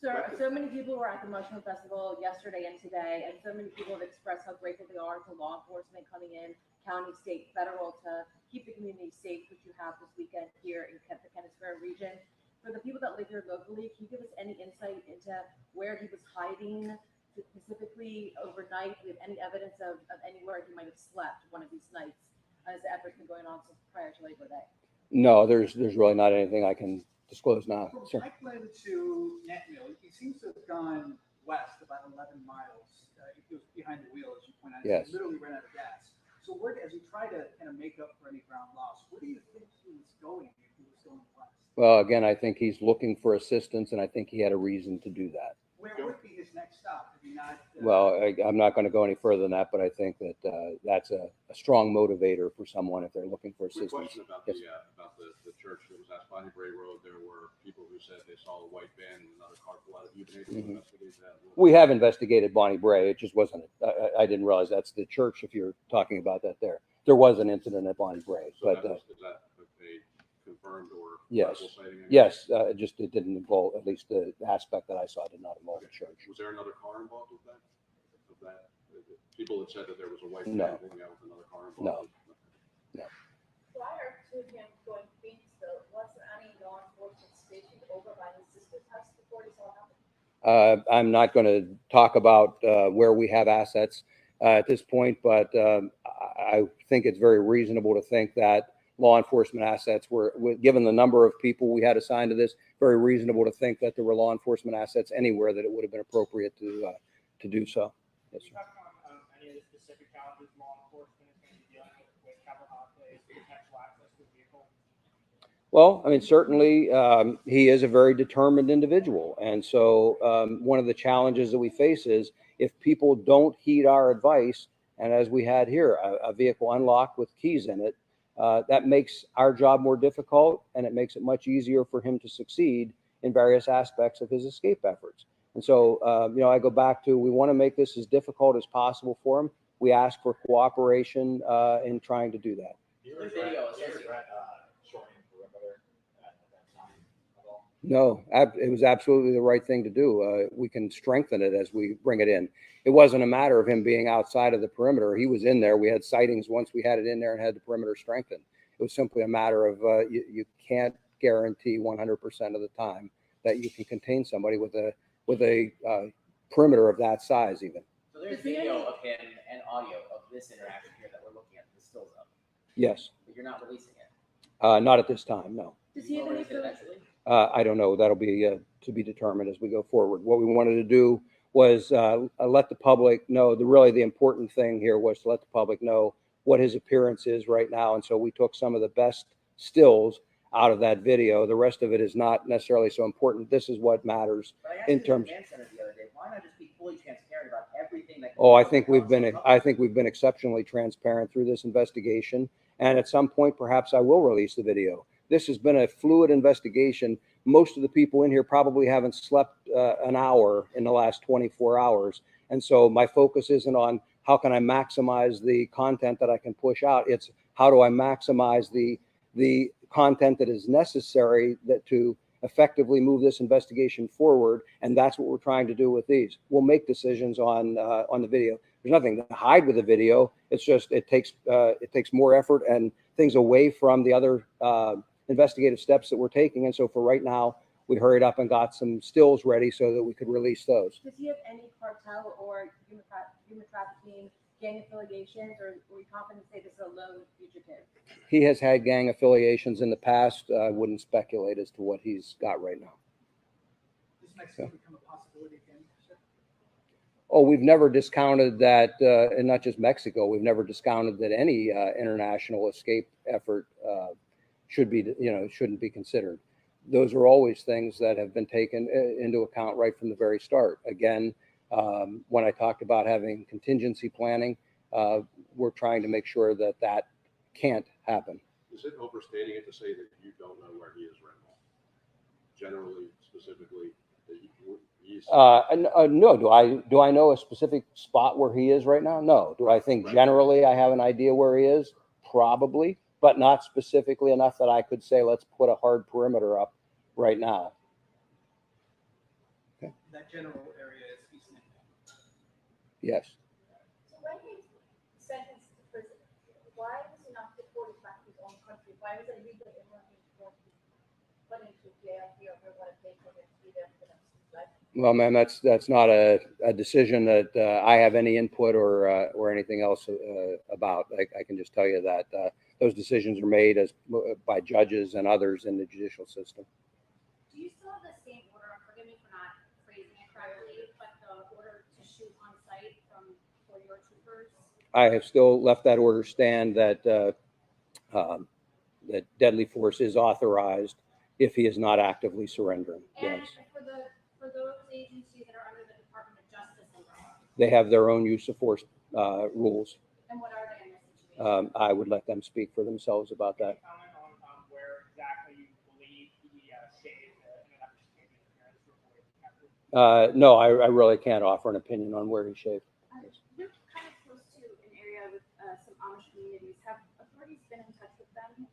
S6: So many people were at the Mushroom Festival yesterday and today, and so many people have expressed how grateful they are to law enforcement coming in, county, state, federal, to keep the community safe, which you have this weekend here in the Kenneth Square region. For the people that live here locally, can you give us any insight into where he was hiding specifically overnight? Do we have any evidence of anywhere he might have slept one of these nights as the effort's been going on since prior to Labor Day?
S2: No, there's really not anything I can disclose now.
S7: From
S2: Sure.
S7: Franklin to Netmill, he seems to have gone west about 11 miles. He was behind the wheel, as you point out.
S2: Yes.
S7: He literally ran out of gas. So as we try to kind of make up for any ground lost, where do you think he was going if he was going west?
S2: Well, again, I think he's looking for assistance, and I think he had a reason to do that.
S7: Where would be his next stop? If he not,
S2: Well, I'm not going to go any further than that, but I think that that's a strong motivator for someone if they're looking for
S9: Quick
S2: assistance.
S9: question about
S2: Yes.
S9: the church that was at Bonnie Bray Road. There were people who said they saw a white van and another car pull out. Have you been able to investigate that?
S2: We have investigated Bonnie Bray. It just wasn't. I didn't realize that's the church. If you're talking about that, there was an incident at Bonnie Bray,
S9: So
S2: but
S9: is that a confirmed or
S2: yes.
S9: credible sighting?
S2: Yes, it didn't involve, at least the aspect that I saw did not involve the church.
S9: Was there another car involved with that? People had said that there was a white
S2: No.
S9: van pulling out with another car involved.
S4: Prior to him going to Phoenixville, was there any law enforcement stationed over by his sister's house before this all happened?
S2: I'm not going to talk about where we have assets at this point, but I think it's very reasonable to think that law enforcement assets were, given the number of people we had assigned to this, very reasonable to think that there were law enforcement assets anywhere that it would have been appropriate to do so. Yes, sir.
S12: Any of the specific challenges law enforcement is going to be dealing with Cavalcante's potential access to the vehicle?
S2: Well, I mean, certainly he is a very determined individual. And so one of the challenges that we face is if people don't heed our advice, and as we had here, a vehicle unlocked with keys in it, that makes our job more difficult, and it makes it much easier for him to succeed in various aspects of his escape efforts. And so, I go back to, we want to make this as difficult as possible for him. We ask for cooperation in trying to do that.
S3: The video is
S8: shortening perimeter at that time at all?
S2: No, it was absolutely the right thing to do. We can strengthen it as we bring it in. It wasn't a matter of him being outside of the perimeter. He was in there. We had sightings once we had it in there and had the perimeter strengthened. It was simply a matter of you can't guarantee 100% of the time that you can contain somebody with a perimeter of that size even.
S3: So there's video of him and audio of this interaction here that we're looking at. The stills up.
S2: Yes.
S3: But you're not releasing it.
S2: Not at this time, no.
S6: Does he have any food?
S3: Eventually?
S2: I don't know. That'll be to be determined as we go forward. What we wanted to do was let the public know. Really, the important thing here was to let the public know what his appearance is right now. And so we took some of the best stills out of that video. The rest of it is not necessarily so important. This is what matters
S3: But I asked
S2: in
S3: you
S2: terms.
S3: the center the other day. Why not just be fully transparent about everything that?
S2: Oh, I think we've been exceptionally transparent through this investigation. And at some point, perhaps I will release the video. This has been a fluid investigation. Most of the people in here probably haven't slept an hour in the last 24 hours. And so my focus isn't on how can I maximize the content that I can push out. It's how do I maximize the content that is necessary to effectively move this investigation forward. And that's what we're trying to do with these. We'll make decisions on the video. There's nothing to hide with the video. It's just it takes more effort and things away from the other investigative steps that we're taking. And so for right now, we hurried up and got some stills ready so that we could release those.
S6: Does he have any cartel or human trafficking gang affiliations, or are we confident to say this is a lone fugitive?
S2: He has had gang affiliations in the past. I wouldn't speculate as to what he's got right now.
S7: Does Mexico become a possibility again, sir?
S2: Oh, we've never discounted that, and not just Mexico. We've never discounted that any international escape effort shouldn't be considered. Those are always things that have been taken into account right from the very start. Again, when I talked about having contingency planning, we're trying to make sure that that can't happen.
S9: Is it overstating it to say that you don't know where he is right now? Generally, specifically, that he's.
S2: No. Do I know a specific spot where he is right now? No. Do I think generally I have an idea where he is? Probably, but not specifically enough that I could say let's put a hard perimeter up right now. Okay.
S7: That general area is East End.
S2: Yes.
S4: So when he was sentenced to prison, why was he not deported back to his own country? Why was it legal immigrant put into jail here? We're going to take him and be there for the rest of his life?
S2: Well, ma'am, that's not a decision that I have any input or anything else about. I can just tell you that those decisions are made by judges and others in the judicial system.
S10: Do you still have the same order? Forgive me for not phrasing it correctly, but the order to shoot on site for your troopers?
S2: I have still left that order stand that that deadly force is authorized if he is not actively surrendering.
S10: And
S2: Yes.
S10: for those agencies that are under the Department of Justice umbrella,
S2: They have their own use of force rules.
S10: and what are they in this situation?
S2: I would let them speak for themselves about
S12: Can
S2: that.
S12: you comment on where exactly you believe he shaved in an effort to maybe appearance to avoid capture?
S2: No, I really can't offer an opinion on where he shaved.
S11: You're kind of close to an area with some Amish communities. Have authorities been in touch with them?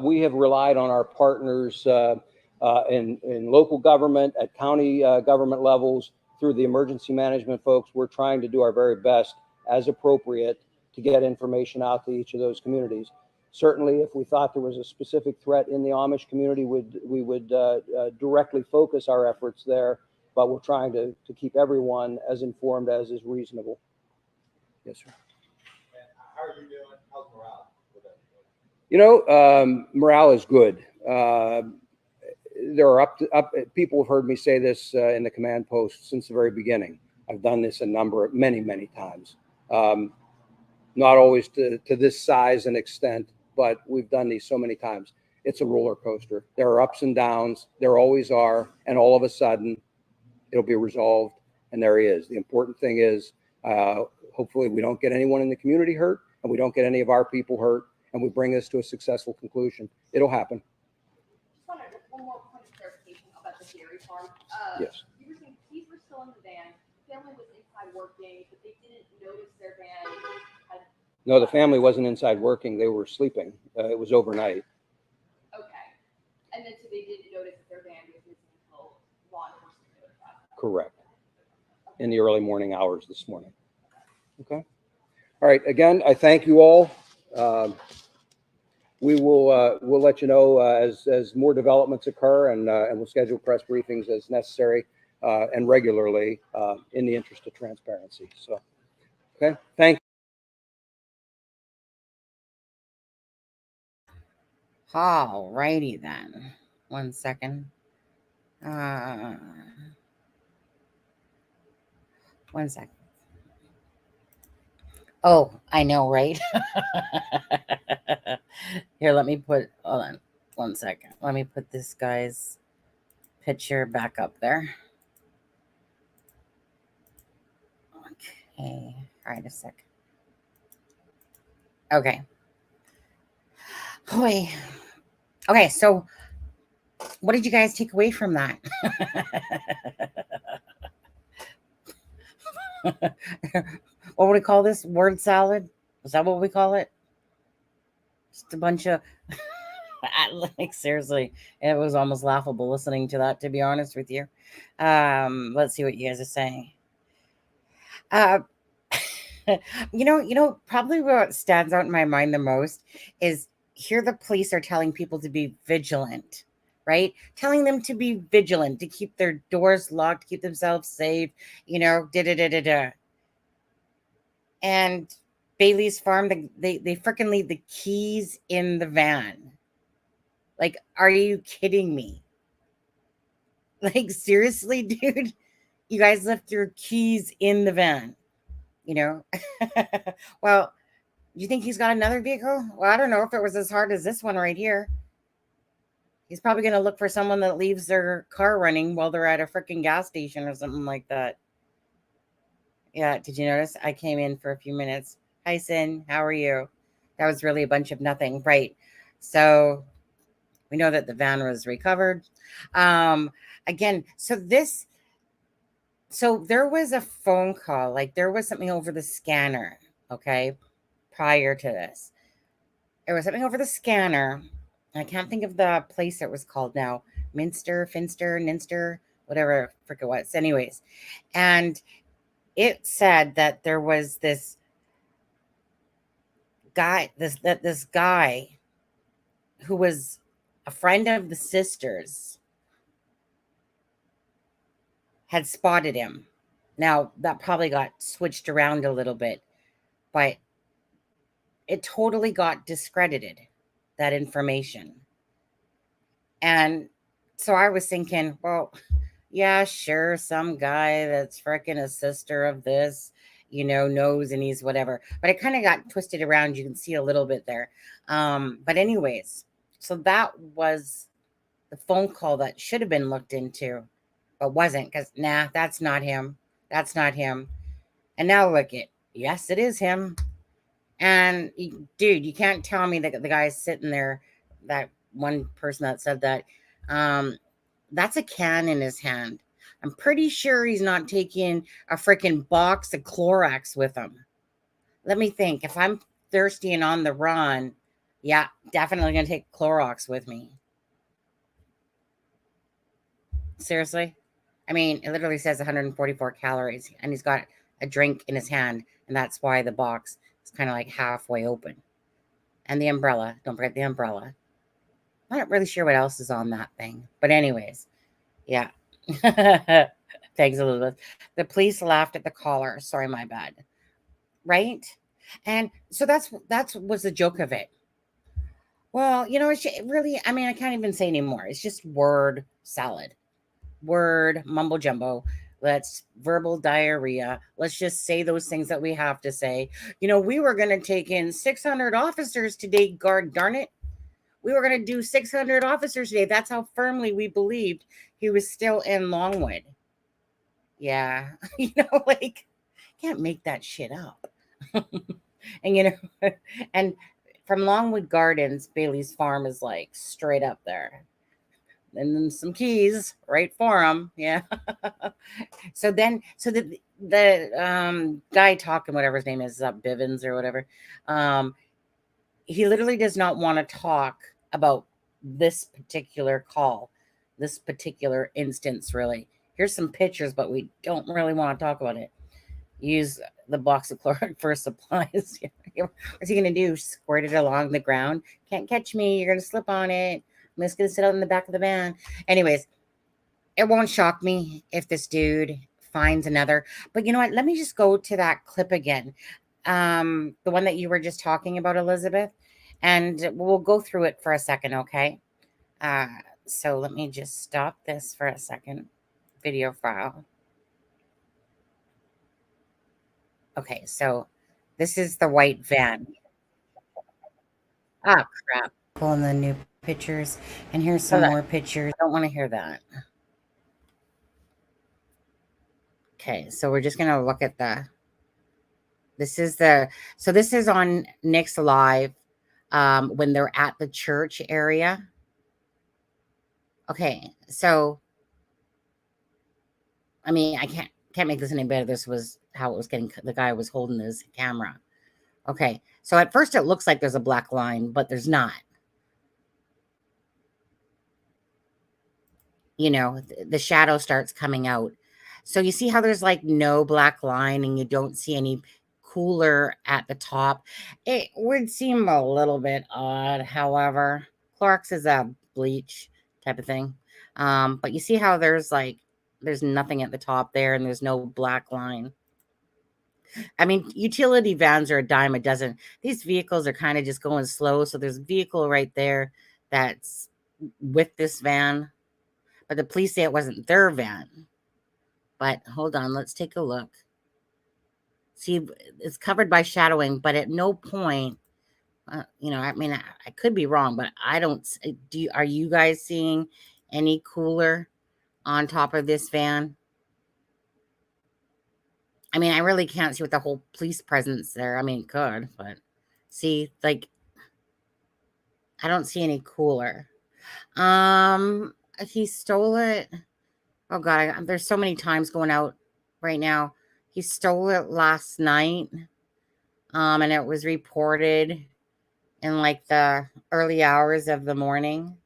S2: We have relied on our partners in local government, at county government levels, through the emergency management folks. We're trying to do our very best as appropriate to get information out to each of those communities. Certainly, if we thought there was a specific threat in the Amish community, we would directly focus our efforts there, but we're trying to keep everyone as informed as is reasonable. Yes, sir.
S8: And how are you doing? How's morale with that?
S2: You know, morale is good. There are people have heard me say this in the command post since the very beginning. I've done this many times. Not always to this size and extent, but we've done these so many times. It's a roller coaster. There are ups and downs. There always are. And all of a sudden, it'll be resolved. And there he is. The important thing is, hopefully we don't get anyone in the community hurt, and we don't get any of our people hurt, and we bring this to a successful conclusion. It'll happen.
S10: Just wanted one more point of clarification about the dairy farm.
S2: Yes.
S10: You were saying keys were still in the van, the family was inside working, but they didn't notice their van had.
S2: No, the family wasn't inside working. They were sleeping. It was overnight.
S10: Okay. And then so So they didn't notice that their van was missing until law enforcement notified.
S2: Correct. In the early morning hours this morning. Okay. All right. Again, I thank you all. We will we'll let you know as more developments occur, and we'll schedule press briefings as necessary and regularly in the interest of transparency. So, okay. Thank you.
S1: All righty then. 1 second. 1 second. Oh, I know, right? Here, let me put, hold on 1 second. Let me put this guy's picture back up there. Okay. All right, a second. Okay. Boy. Okay, so what did you guys take away from that? What would we call this? Word salad? Is that what we call it? Just a bunch of like, seriously, it was almost laughable listening to that, to be honest with you. Let's see what you guys are saying. Probably what stands out in my mind the most is here the police are telling people to be vigilant, right? Telling them to be vigilant, to keep their doors locked, keep themselves safe, da-da-da-da-da. And Bailey's Farm, they freaking leave the keys in the van. Like, are you kidding me? Like, seriously, dude? You guys left your keys in the van, Well, you think he's got another vehicle? Well, I don't know if it was as hard as this one right here. He's probably going to look for someone that leaves their car running while they're at a freaking gas station or something like that. Yeah, did you notice? I came in for a few minutes. Hi, Sin. How are you? That was really a bunch of nothing. Right. So we know that the van was recovered. Again, so there was a phone call, like there was something over the scanner, okay, prior to this. There was something over the scanner. I can't think of the place it was called now. Finster, whatever, I forget what. Anyways, and it said that there was this guy, this guy who was a friend of the sisters had spotted him. Now, that probably got switched around a little bit, but it totally got discredited, that information. And so I was thinking, well, yeah, sure, some guy that's freaking a sister of this, knows and he's whatever. But it kind of got twisted around. You can see a little bit there. But anyways, so that was the phone call that should have been looked into, but wasn't, because that's not him. That's not him. And now look it. Yes, it is him. And dude, you can't tell me that the guy's sitting there, that one person that said that, that's a can in his hand. I'm pretty sure he's not taking a freaking box of Clorox with him. Let me think. If I'm thirsty and on the run, yeah, definitely going to take Clorox with me. Seriously? I mean, it literally says 144 calories, and he's got a drink in his hand, and that's why the box is kind of like halfway open. And the umbrella. Don't forget the umbrella. I'm not really sure what else is on that thing. But anyways, yeah. Thanks, Elizabeth. The police laughed at the caller. Sorry, my bad. Right? And so that's was the joke of it. Well, it's really, I mean, I can't even say anymore. It's just word salad. Word mumbo jumbo. Let's verbal diarrhea. Let's just say those things that we have to say. We were going to take in 600 officers today, guard darn it. We were going to do 600 officers today. That's how firmly we believed he was still in Longwood. Yeah. Can't make that shit up. And, and from Longwood Gardens, Bailey's Farm is like straight up there. And then some keys right for him. Yeah. So the guy talking, whatever his name is Bivens or whatever. He literally does not want to talk about this particular call, this particular instance, really. Here's some pictures, but we don't really want to talk about it. Use the box of chlorine for supplies. What's he going to do? Squirt it along the ground? Can't catch me. You're going to slip on it. I'm just going to sit out in the back of the van. Anyways, it won't shock me if this dude finds another. But you know what? Let me just go to that clip again. The one that you were just talking about, Elizabeth. And we'll go through it for a second, okay? So let me just stop this for a second. Video file. Okay, so this is the white van. Ah, crap. Pulling the new pictures. And here's some more pictures. Don't want to hear that. Okay, so we're just going to look at this is on Nick's Live when they're at the church area. Okay, so, I mean, I can't make this any better. This was how it was getting, the guy was holding his camera. Okay, so at first it looks like there's a black line, but there's not. You know, the shadow starts coming out. So you see how there's like no black line and you don't see any cooler at the top. It would seem a little bit odd, however. Clorox is a bleach type of thing. But you see how there's nothing at the top there and there's no black line. I mean, utility vans are a dime a dozen. These vehicles are kind of just going slow. So there's a vehicle right there that's with this van. But the police say it wasn't their van. But hold on, let's take a look. See, it's covered by shadowing, but at no point, you know, I mean, I could be wrong, but I don't, are you guys seeing any cooler on top of this van? I mean, I really can't see with the whole police presence there. I mean, it could, but see, like, I don't see any cooler. He stole it. Oh God, there's so many times going out right now. He stole it last night. And it was reported in like the early hours of the morning.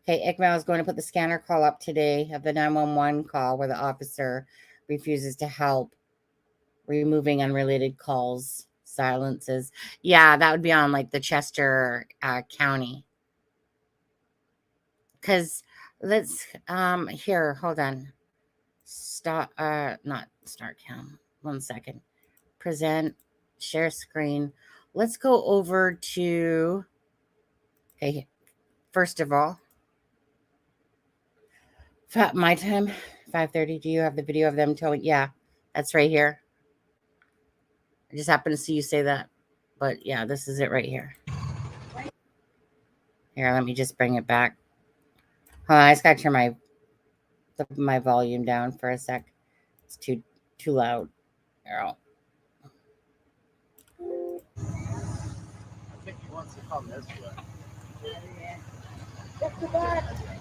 S1: Okay, ICML is going to put the scanner call up today of the 911 call where the officer refuses to help, removing unrelated calls, silences. Yeah, that would be on like the Chester County. Because let's, here, hold on. Stop, not start cam. 1 second. Present, share screen. Let's go over to, okay, first of all, my time, 5:30. Do you have the video of them telling? Yeah, that's right here. I just happened to see you say that. But yeah, this is it right here. Here, let me just bring it back. Hold on, I just got to turn my volume down for a sec. It's too loud. Here,
S12: I think he wants to come this way.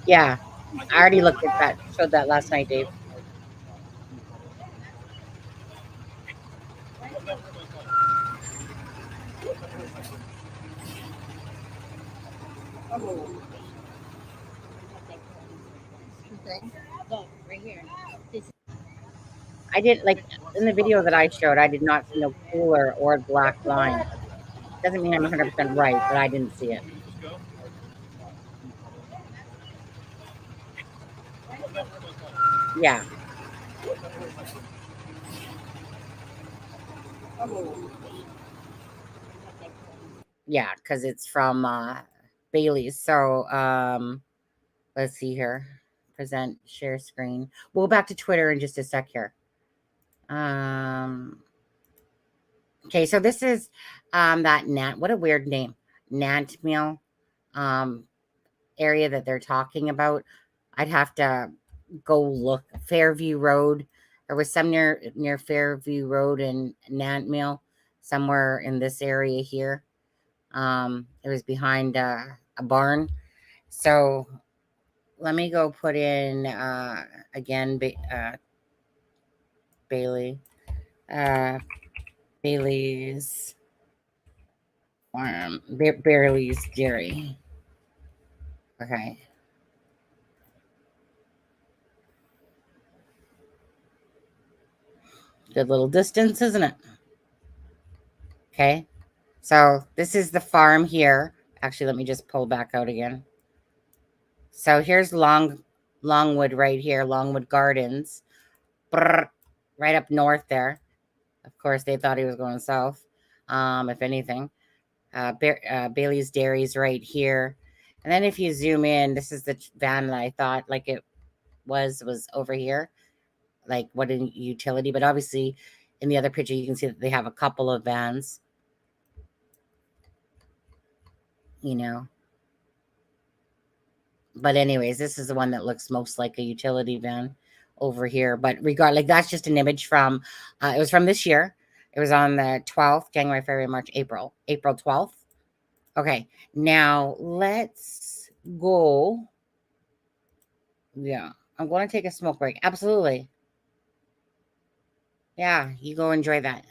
S1: yeah, I already looked at that. Showed that last night, Dave.
S10: Right here.
S1: I did, like, in the video that I showed, I did not see no cooler or black line. Doesn't mean I'm 100% right, but I didn't see it. Yeah. Yeah, because it's from Bailey's. So let's see here. Present, share screen. We'll go back to Twitter in just a sec here. Okay, so this is that Nant. What a weird name. Nant Mill area that they're talking about. I'd have to go look. Fairview Road. There was some near Fairview Road and Nant Mill, somewhere in this area here. It was behind a barn. So let me go put in again Bailey. Bailey's Farm. Bailey's Dairy. Okay. Good little distance, isn't it? Okay. So this is the farm here. Actually, let me just pull back out again. So here's Longwood right here, Longwood Gardens. Brrr, right up north there. Of course, they thought he was going south, if anything. Bailey's Dairy's right here. And then if you zoom in, this is the van that I thought like it was over here. Like what a utility. But obviously, in the other picture, you can see that they have a couple of vans. You know. But anyways, this is the one that looks most like a utility van over here. But regardless, like that's just an image from, it was from this year. It was on the 12th, January, February, March, April 12th. Okay, now let's go. Yeah, I'm going to take a smoke break. Absolutely. Yeah, you go enjoy that.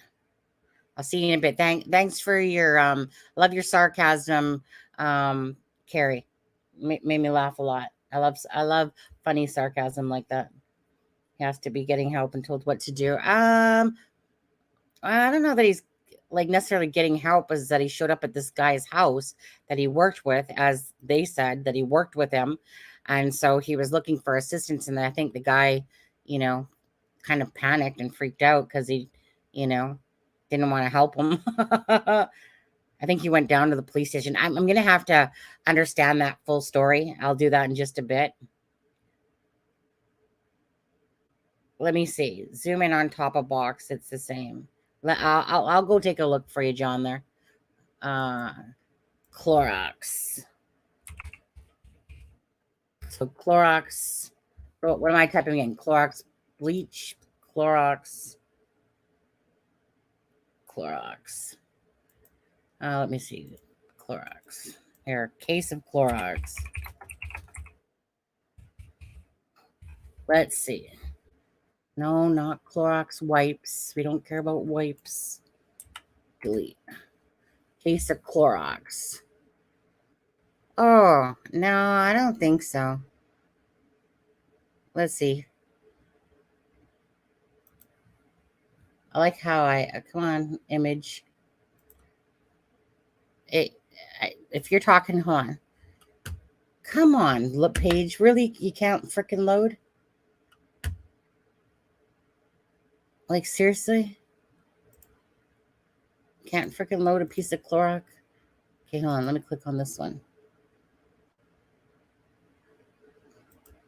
S1: I'll see you in a bit. Thanks for your, love your sarcasm, Carrie. Made me laugh a lot. I love funny sarcasm like that. He has to be getting help and told what to do. I don't know that he's like necessarily getting help, is that he showed up at this guy's house that he worked with, as they said that he worked with him. And so he was looking for assistance. And I think the guy, kind of panicked and freaked out because he, didn't want to help him. I think he went down to the police station. I'm going to have to understand that full story. I'll do that in just a bit. Let me see. Zoom in on top of box. It's the same. I'll go take a look for you, John, there. Clorox. So Clorox. What am I typing in? Clorox bleach. Clorox. Let me see. Clorox. Here, case of Clorox. Let's see. No, not Clorox wipes. We don't care about wipes. Delete. Case of Clorox. Oh, no, I don't think so. Let's see. I like how come on, image. If you're talking, hold on. Come on, look, page. Really? You can't freaking load? Like, seriously? Can't freaking load a piece of Clorox? Okay, hold on. Let me click on this one.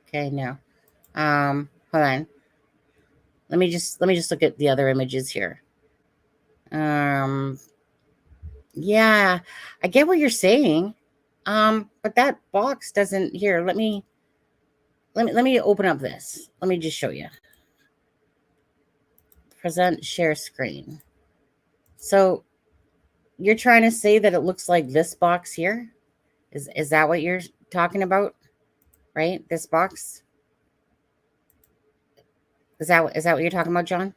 S1: Okay, now. Hold on. Let me just look at the other images here. Yeah, I get what you're saying. But that box doesn't here. Let me open up this. Let me just show you. Present share screen. So you're trying to say that it looks like this box here? Is that what you're talking about? Right? This box? Is that what you're talking about, John?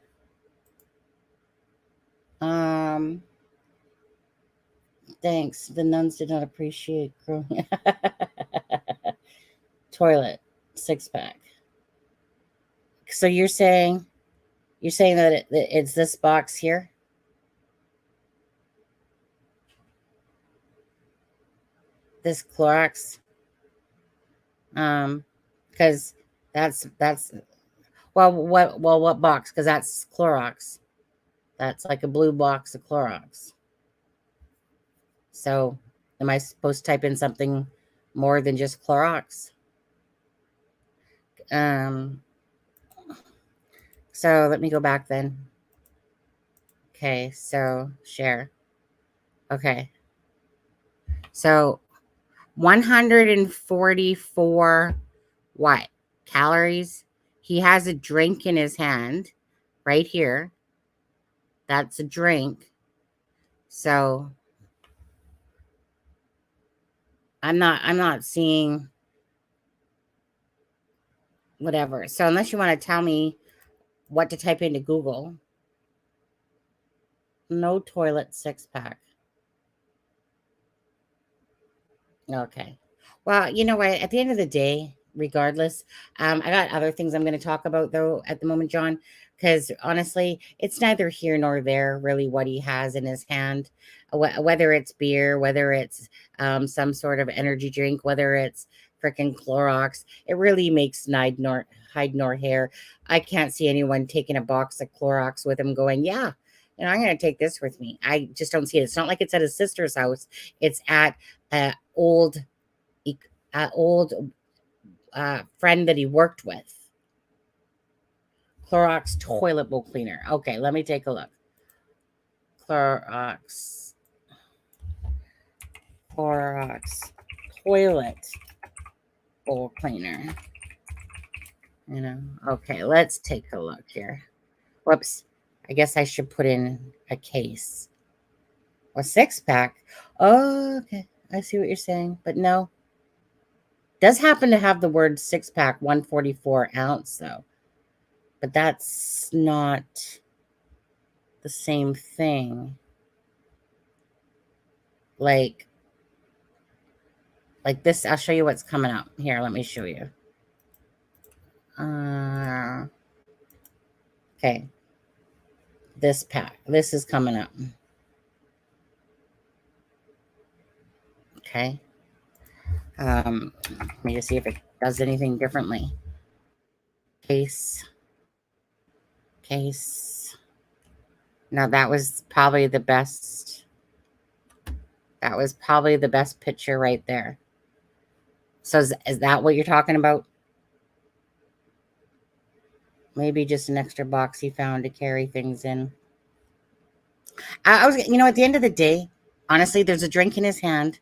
S1: Thanks. The nuns did not appreciate growing toilet 6-pack. So you're saying that it's this box here? This Clorox? Because that's what box? Because that's Clorox. That's like a blue box of Clorox. So am I supposed to type in something more than just Clorox? So let me go back then. Okay, so share. Okay. So 144 what? Calories. He has a drink in his hand right here. That's a drink. So I'm not seeing whatever. So unless you want to tell me what to type into Google. No toilet 6-pack. Okay. Well, you know what? At the end of the day, regardless, I got other things I'm going to talk about though at the moment, John, because honestly, it's neither here nor there really what he has in his hand, whether it's beer, whether it's some sort of energy drink, whether it's freaking Clorox. It really makes hide nor hair. I can't see anyone taking a box of Clorox with him going, yeah, I'm going to take this with me. I just don't see it. It's not like it's at his sister's house. It's at old friend that he worked with. Clorox toilet bowl cleaner. Okay, let me take a look. Clorox toilet bowl cleaner. Okay, let's take a look here. Whoops. I guess I should put in a case. A 6-pack. Oh, okay. I see what you're saying, but no. Does happen to have the word 6-pack 144 ounce though, but that's not the same thing. Like this. I'll show you what's coming up here. Let me show you. Okay, this pack. This is coming up. Okay. Let me just see if it does anything differently. Case. Now that was probably the best. That was probably the best picture right there. So is that what you're talking about? Maybe just an extra box he found to carry things in. I was, at the end of the day, honestly, there's a drink in his hand.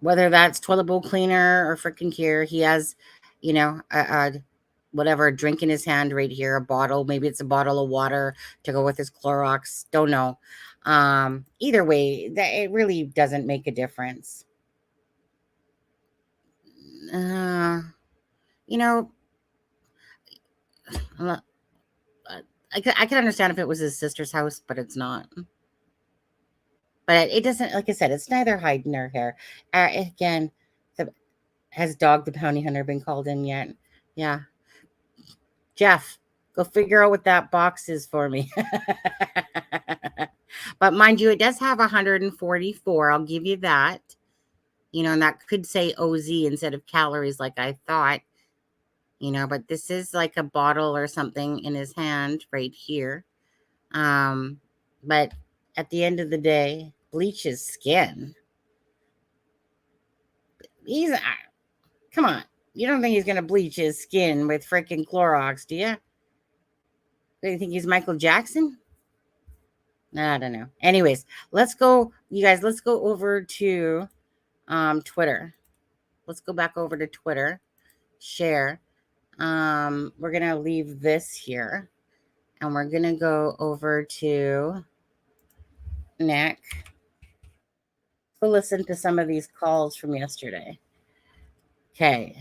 S1: Whether that's toilet bowl cleaner or freaking cure, he has, whatever, a drink in his hand right here, a bottle. Maybe it's a bottle of water to go with his Clorox. Don't know. Either way, it really doesn't make a difference. I can understand if it was his sister's house, but it's not. But it doesn't, like I said, it's neither hide nor hair. Again, has Dog the Bounty Hunter been called in yet? Yeah. Jeff, go figure out what that box is for me. But mind you, it does have 144. I'll give you that. And that could say OZ instead of calories like I thought. But this is like a bottle or something in his hand right here. But at the end of the day, bleaches skin. Come on. You don't think he's going to bleach his skin with freaking Clorox, do you? Do you think he's Michael Jackson? I don't know. Anyways, let's go, you guys, let's go over to Twitter. Let's go back over to Twitter. Share. We're going to leave this here. And we're going to go over to Nick. Go listen to some of these calls from yesterday. Okay.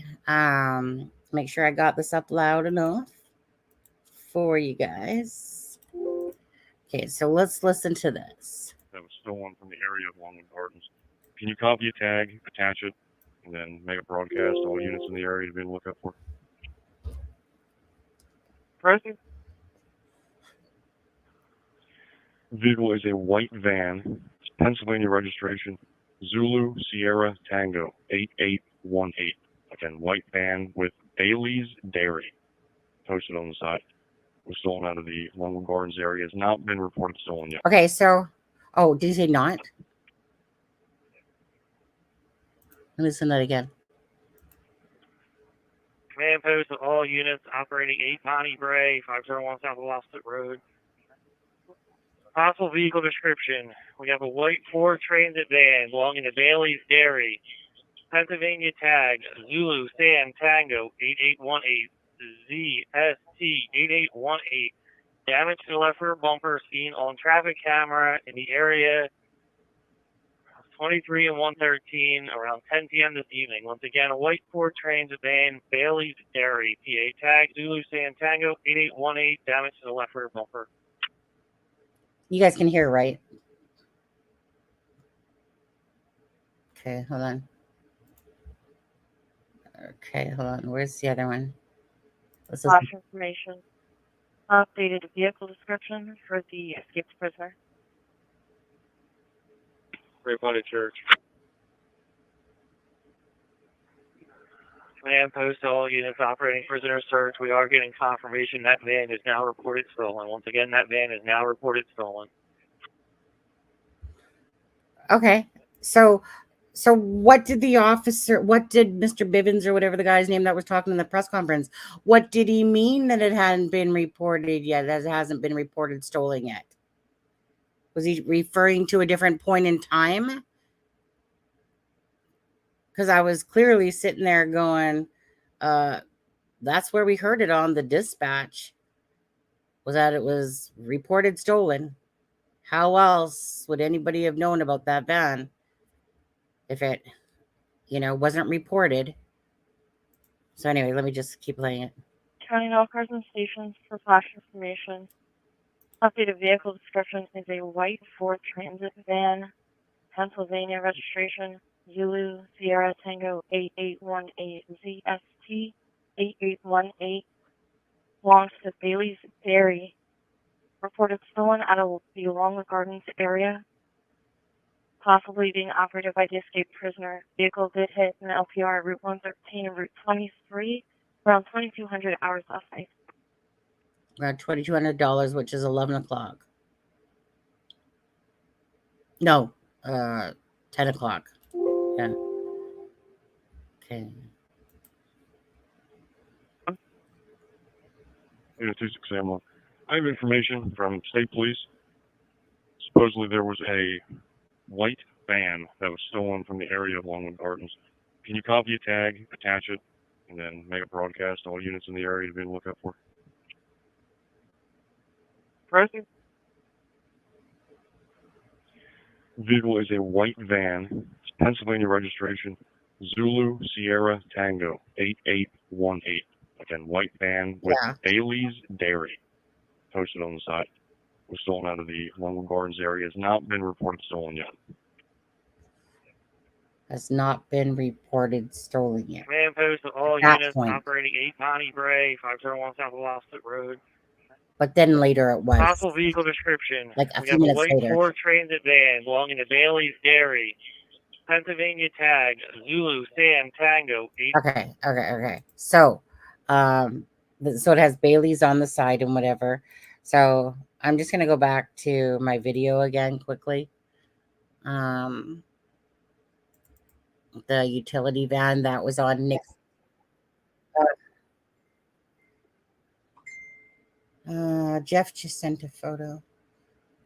S1: Make sure I got this up loud enough for you guys. Okay, so let's listen to this.
S13: That was stolen from the area of Longwood Gardens. Can you copy a tag, attach it, and then make a broadcast to all units in the area to be able to look up for? Present. Vehicle is a white van, Pennsylvania registration, Zulu Sierra Tango 8818. Again, white van with Bailey's Dairy posted on the side. Was stolen out of the Longwood Gardens area. Has not been reported stolen yet.
S1: Okay, so, did he say not? Listen to that again.
S12: Command post to all units operating 8 Bonnie Bray, 501 South Loftus Road. Possible vehicle description. We have a white Ford Transit van belonging to Bailey's Dairy. Pennsylvania tag, Zulu Sam Tango 8818. ZST 8818. Damage to the left rear bumper seen on traffic camera in the area 23 and 113 around 10 p.m. this evening. Once again, a white Ford Transit van, Bailey's Dairy, PA tag Zulu San Tango 8818, damage to the left rear bumper.
S1: You guys can hear, right? Okay, hold on. Okay, hold on. Where's the other one?
S14: Flash information. Updated vehicle description for the escaped prisoner.
S12: Great Body Church. Command post to all units operating prisoner search. We are getting confirmation that van is now reported stolen. Once again, that van is now reported stolen.
S1: Okay. So what did Mr. Bivens or whatever the guy's name that was talking in the press conference, what did he mean that it hadn't been reported yet, that it hasn't been reported stolen yet? Was he referring to a different point in time? Because I was clearly sitting there going, that's where we heard it on the dispatch, was that it was reported stolen. How else would anybody have known about that van if it, wasn't reported? So anyway, let me just keep playing it.
S14: Counting all cars and stations for flash information. Updated vehicle description is a white Ford Transit van, Pennsylvania registration, Zulu Sierra Tango 8818 ZST 8818, belongs to Bailey's Dairy. Reported stolen out of the Longwood Gardens area, possibly being operated by the escaped prisoner. Vehicle did hit an LPR at Route 113 and Route 23 around 2200 hours last night.
S1: Around $2,200, which is 11 o'clock. No, 10 o'clock. Yeah. Okay.
S13: Yeah, 26 I have information from state police. Supposedly there was a white van that was stolen from the area of Longwood Gardens. Can you copy a tag, attach it, and then make a broadcast to all units in the area to be able to look up for?
S14: Present.
S13: Vehicle is a white van. It's Pennsylvania registration. Zulu Sierra Tango 8818. Again, white van with Bailey's Dairy posted on the side. Was stolen out of the Longwood Gardens area. Has not been reported stolen yet.
S1: Has not been reported stolen yet.
S12: Command post to all units operating 8 Bonnie Bray, 501 South Loftus Road.
S1: But then later it was.
S12: Possible vehicle description.
S1: Like a
S12: we
S1: few
S12: have
S1: minutes
S12: a white
S1: later.
S12: Ford Transit van belonging to Bailey's Dairy. Pennsylvania tag Zulu San Tango 8.
S1: Okay. So, so it has Bailey's on the side and whatever. So I'm just gonna go back to my video again quickly. The utility van that was on Nick's. Jeff just sent a photo.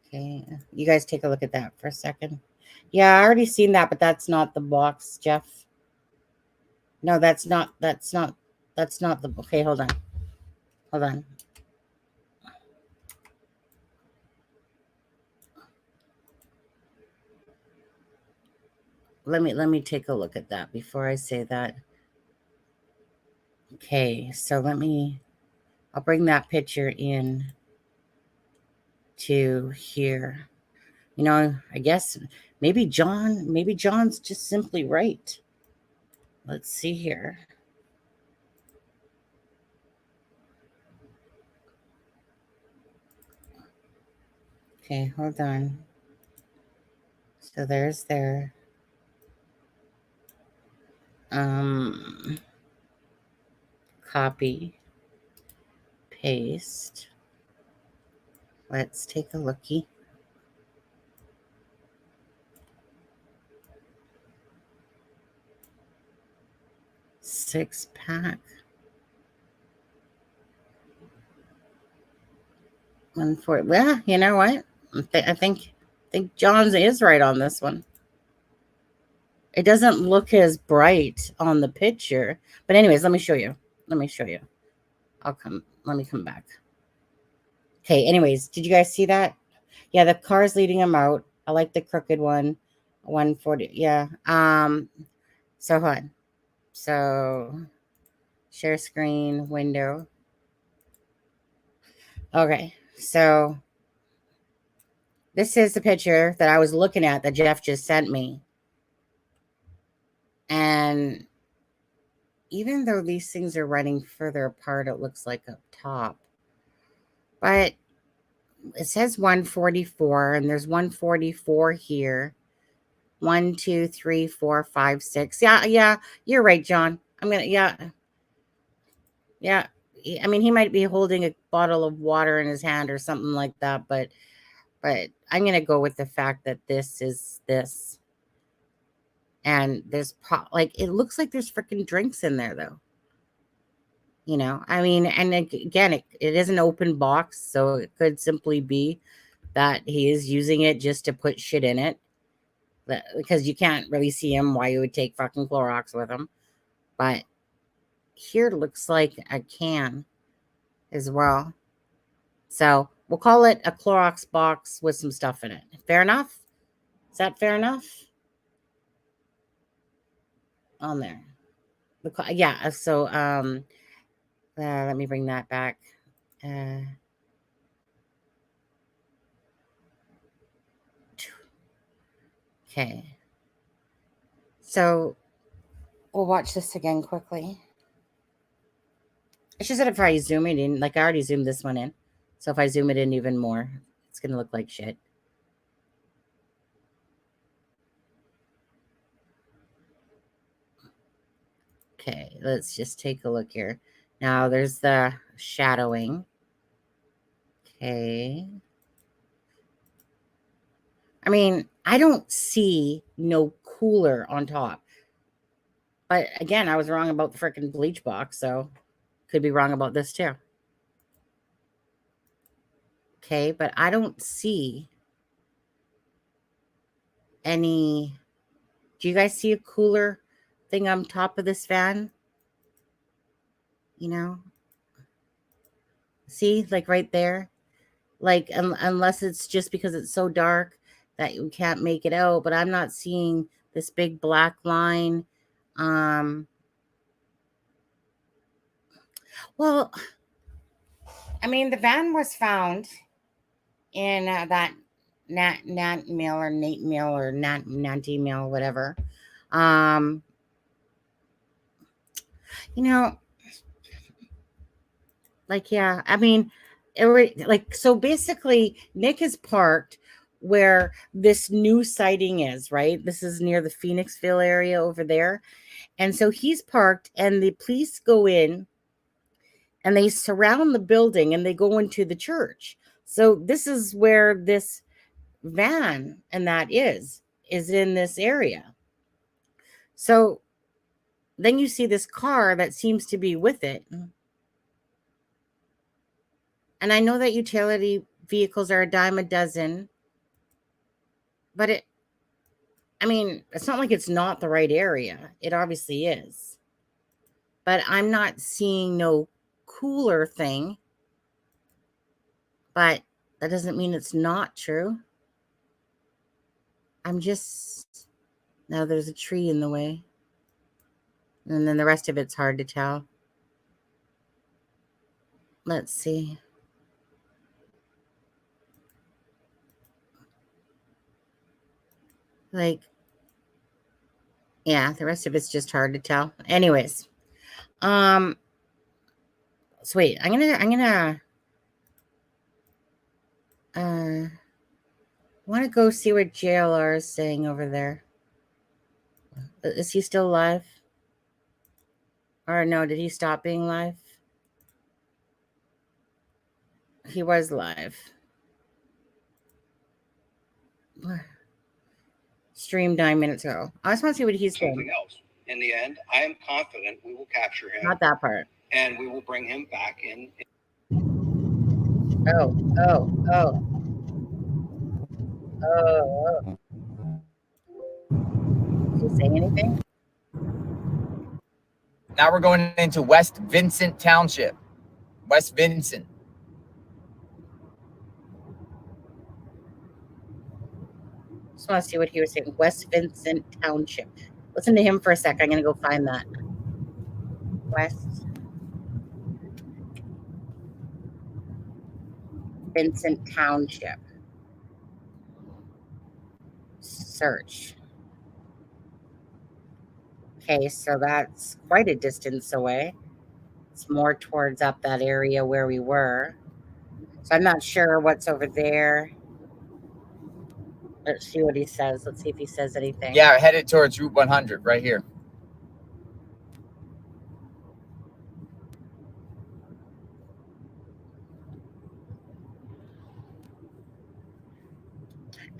S1: Okay, you guys take a look at that for a second. Yeah, I already seen that, but that's not the box, Jeff. No, that's not the, okay, hold on. Let me take a look at that before I say that. Okay, so I'll bring that picture in to here. I guess maybe John's just simply right. Let's see here. Okay, hold on. So there's there. Copy, paste. Let's take a looky. Six-pack. 140. Well, you know what? I think John's is right on this one. It doesn't look as bright on the picture, but anyways, let me show you. Let me come back. Okay, anyways, did you guys see that? Yeah, the car's leading him out. I like the crooked one. 140. Yeah. So hold on. So share screen window. Okay. So this is the picture that I was looking at that Jeff just sent me. And even though these things are running further apart, it looks like up top. But it says 144, and there's 144 here. 1, 2, 3, 4, 5, 6. Yeah, you're right, John. Yeah. I mean, he might be holding a bottle of water in his hand or something like that, but I'm gonna go with the fact that this is this. And there's it looks like there's freaking drinks in there though. I mean, and again, it is an open box, so it could simply be that he is using it just to put shit in it. Because you can't really see him why you would take fucking Clorox with him. But here looks like a can as well. So we'll call it a Clorox box with some stuff in it. Fair enough? Is that fair enough? On there. Yeah, so let me bring that back. Okay. So we'll watch this again quickly. It's just that if I zoom it in, like I already zoomed this one in. So if I zoom it in even more, it's going to look like shit. Okay, let's just take a look here. Now there's the shadowing. Okay. I mean, I don't see no cooler on top. But again, I was wrong about the freaking bleach box, so could be wrong about this too. Okay, but I don't see any. Do you guys see a cooler thing on top of this van? See, like right there? Like, unless it's just because it's so dark that you can't make it out, but I'm not seeing this big black line. Well, I mean, the van was found in that Nat Mill or Nate Mill or Nanty Mill, whatever. Yeah, I mean, so basically, Nick is parked where this new sighting is, right? This is near the Phoenixville area over there. And so he's parked, and the police go in and they surround the building and they go into the church. So this is where this van and that is in this area. So then you see this car that seems to be with it. And I know that utility vehicles are a dime a dozen, but it's not like it's not the right area. It obviously is. But I'm not seeing no cooler thing. But that doesn't mean it's not true. Now there's a tree in the way. And then the rest of it's hard to tell. Let's see. Yeah, the rest of it's just hard to tell. Anyways. So wait, I'm gonna want to go see what JLR is saying over there. Is he still live? Or no, did he stop being live? He was live. Streamed 9 minutes ago. I just want to see what he's saying.
S2: Something else. In the end, I am confident we will capture him.
S1: Not that part.
S2: And we will bring him back in.
S1: Oh. Did he say anything?
S15: Now we're going into West Vincent Township. West Vincent.
S1: just want to see what he was saying. West Vincent Township. Listen to him for a sec. I'm going to go find that. West Vincent Township. Search. Okay, so that's quite a distance away. It's more towards up that area where we were. So I'm not sure what's over there. Let's see what he says. Let's see if he says anything.
S15: Yeah, headed towards Route 100 right here.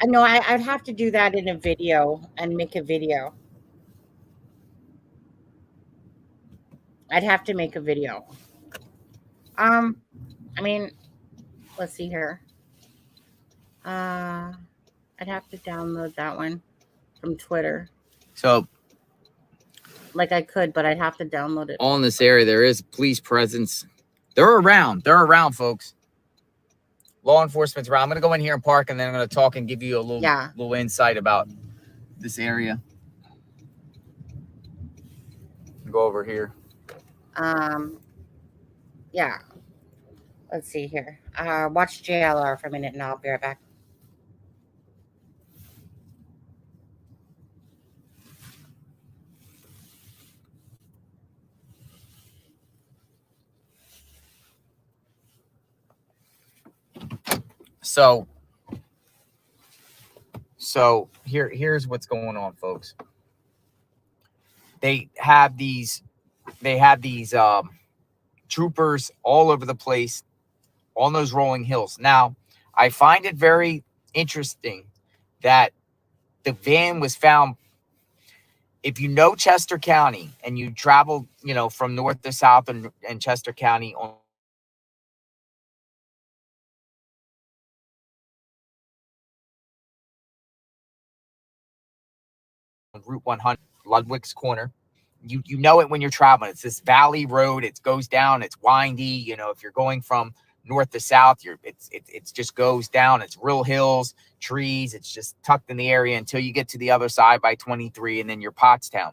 S1: I know I'd have to do that in a video and make a video. I'd have to make a video. I mean, let's see here. I'd have to download that one from Twitter.
S15: So,
S1: like I could, but I'd have to download it.
S15: All in this area, there is police presence. They're around. They're around, folks. Law enforcement's around. I'm going to go in here and park, and then I'm going to talk and give you a little insight about this area. Go over here.
S1: Yeah. Let's see here. Watch JLR for a minute, and I'll be right back.
S15: So here's what's going on, folks. They have these troopers all over the place on those rolling hills. Now, I find it very interesting that the van was found. If you know Chester County and you travel, from north to south and Chester County on Route 100, Ludwig's Corner, you know it when you're traveling. It's this valley road. It goes down. It's windy. If you're going from north to south, it just goes down. It's real hills, trees. It's just tucked in the area until you get to the other side by 23, and then you're Pottstown.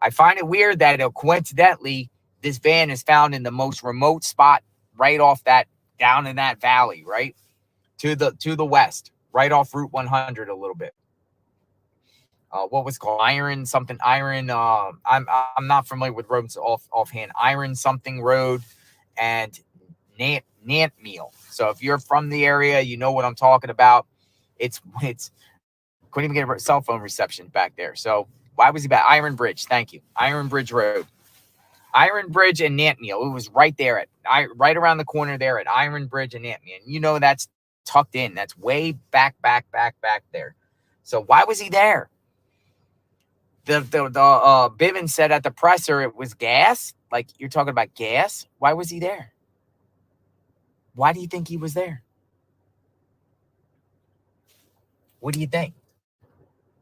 S15: I find it weird that coincidentally this van is found in the most remote spot, right off that down in that valley, right to the west, right off Route 100 a little bit. What was it called? Iron. I'm not familiar with roads offhand. Iron something road and Nantmeal. So if you're from the area, you know what I'm talking about. It's couldn't even get a cell phone reception back there. So why was he back? Iron Bridge. Thank you. Iron Bridge Road. Iron Bridge and Nantmeal. It was right there right around the corner there at Iron Bridge and Nantmeal. That's tucked in. That's way back there. So why was he there? The Bivens said at the presser it was gas. Like, you're talking about gas. Why was he there? Why do you think he was there? What do you think?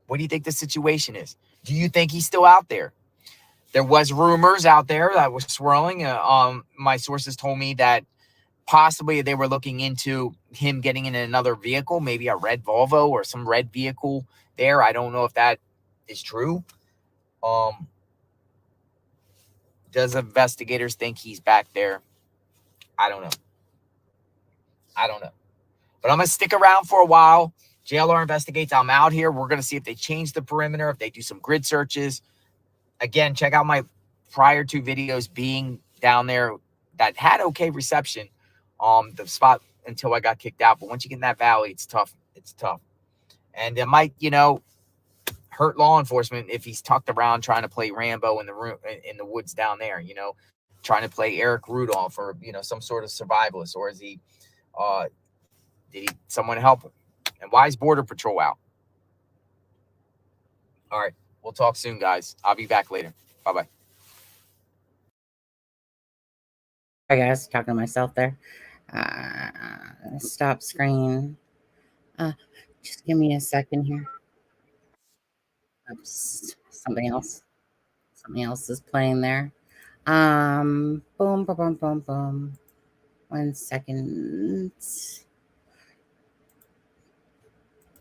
S15: What do you think the situation is? Do you think he's still out there? There was rumors out there that was swirling. My sources told me that possibly they were looking into him getting in another vehicle, maybe a red Volvo or some red vehicle there. I don't know if that is true. Does investigators think he's back there? I don't know. But I'm going to stick around for a while. JLR investigates. I'm out here. We're going to see if they change the perimeter, if they do some grid searches. Again, check out my prior two videos being down there that had okay reception. The spot until I got kicked out. But once you get in that valley, it's tough. And it might, hurt law enforcement if he's tucked around trying to play Rambo in the woods down there, trying to play Eric Rudolph or, some sort of survivalist. Or is he, did someone help him? And why is Border Patrol out? All right. We'll talk soon, guys. I'll be back later. Bye-bye.
S1: Hi, guys. Talking to myself there. Stop screen. Just give me a second here. Oops. Something else is playing there. Boom, boom, boom, boom, boom. 1 second.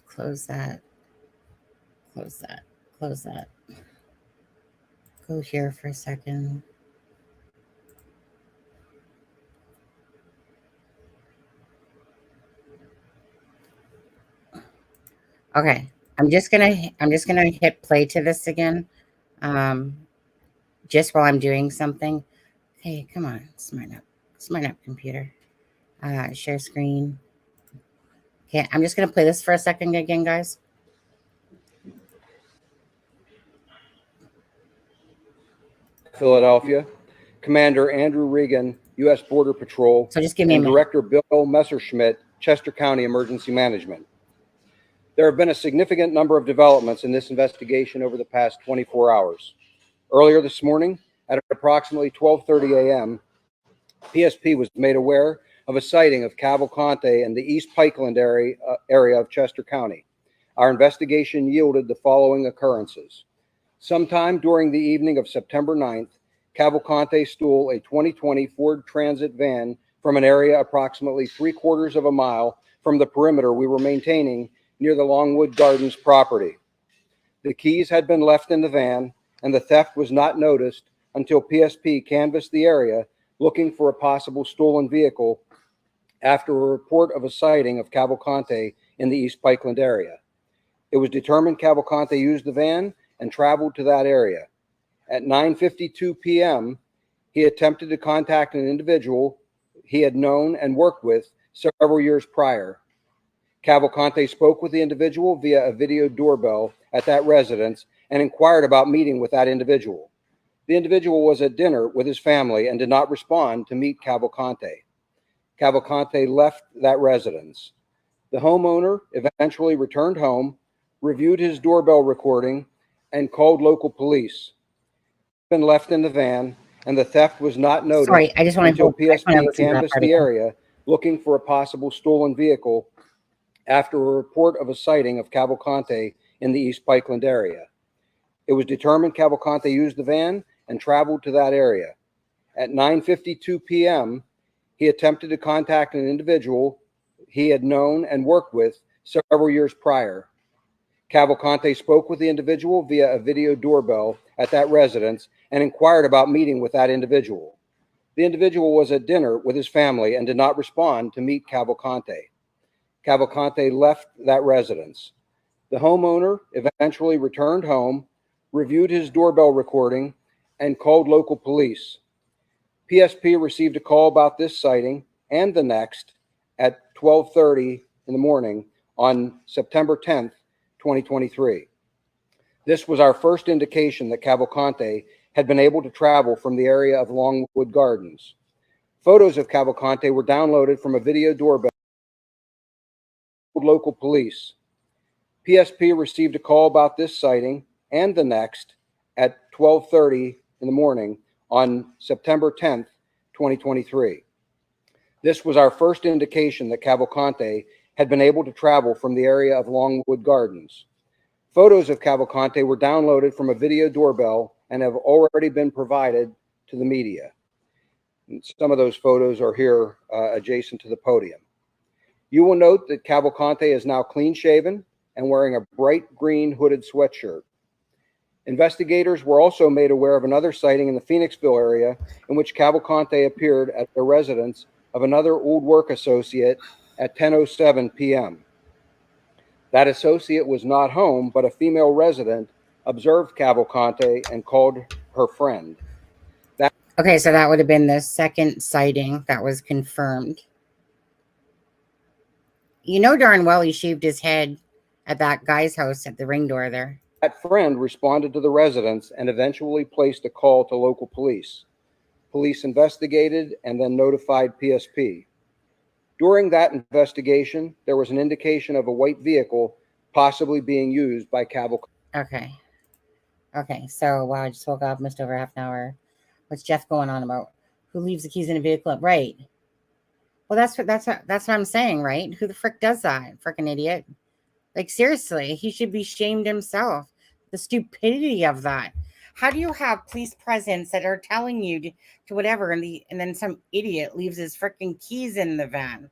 S1: Close that. close that. Close that. Go here for a second. Okay. I'm just gonna hit play to this again. Just while I'm doing something. Hey, come on, smart up, computer. Share screen. Okay, I'm just gonna play this for a second again, guys.
S2: Philadelphia, Commander Andrew Regan, U.S. Border Patrol,
S1: So just give me a
S2: and
S1: minute.
S2: Director Bill Messerschmidt, Chester County Emergency Management. There have been a significant number of developments in this investigation over the past 24 hours. Earlier this morning, at approximately 12:30 a.m., PSP was made aware of a sighting of Cavalcante in the East Pikeland area of Chester County. Our investigation yielded the following occurrences. Sometime during the evening of September 9th, Cavalcante stole a 2020 Ford Transit van from an area approximately 3/4 of a mile from the perimeter we were maintaining near the Longwood Gardens property. The keys had been left in the van, and the theft was not noticed until PSP canvassed the area looking for a possible stolen vehicle after a report of a sighting of Cavalcante in the East Pikeland area. It was determined Cavalcante used the van and traveled to that area. At 9:52 p.m., he attempted to contact an individual he had known and worked with several years prior. Cavalcante spoke with the individual via a video doorbell at that residence and inquired about meeting with that individual. The individual was at dinner with his family and did not respond to meet Cavalcante. Cavalcante left that residence. The homeowner eventually returned home, reviewed his doorbell recording, and called local police. Been left in the van, and the theft was not noticed until PSP canvassed the area looking for a possible stolen vehicle after a report of a sighting of Cavalcante in the East Pikeland area. It was determined Cavalcante used the van and traveled to that area. At 9:52 p.m., he attempted to contact an individual he had known and worked with several years prior. Cavalcante spoke with the individual via a video doorbell at that residence and inquired about meeting with that individual. The individual was at dinner with his family and did not respond to meet Cavalcante. Cavalcante left that residence. The homeowner eventually returned home, reviewed his doorbell recording, and called local police. PSP received a call about this sighting and the next at 12:30 in the morning on September 10th, 2023. This was our first indication that Cavalcante had been able to travel from the area of Longwood Gardens. Photos of Cavalcante were downloaded from a video doorbell. Local police. PSP received a call about this sighting and the next at 12:30 in the morning on September 10th, 2023. This was our first indication that Cavalcante had been able to travel from the area of Longwood Gardens. Photos of Cavalcante were downloaded from a video doorbell and have already been provided to the media. And some of those photos are here adjacent to the podium. You will note that Cavalcante is now clean-shaven and wearing a bright green hooded sweatshirt. Investigators were also made aware of another sighting in the Phoenixville area in which Cavalcante appeared at the residence of another old work associate at 10:07 p.m. That associate was not home, but a female resident observed Cavalcante and called her friend.
S1: Okay, so that would have been the second sighting that was confirmed. You know darn well he shaved his head at that guy's house at the ring door there.
S2: That friend responded to the residence and eventually placed a call to local police. Police investigated and then notified PSP. During that investigation, there was an indication of a white vehicle possibly being used by Cavalcante.
S1: Okay, so wow, I just woke up, missed over half an hour. What's Jeff going on about? Who leaves the keys in a vehicle? Right. Well, that's what I'm saying, right? Who the frick does that? Frickin' idiot. Like, seriously, he should be shamed himself. The stupidity of that. How do you have police presence that are telling you to whatever, and then some idiot leaves his freaking keys in the van?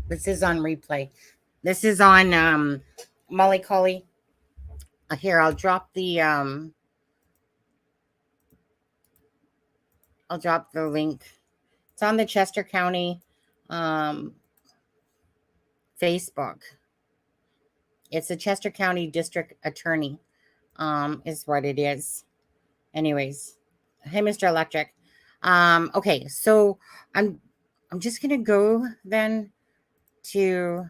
S1: This is on replay. This is on Molly Colley. Here, I'll drop the link. It's on the Chester County Facebook. It's the Chester County District Attorney, is what it is. Anyways, hey, Mr. Electric. Okay, so I'm just gonna go then to.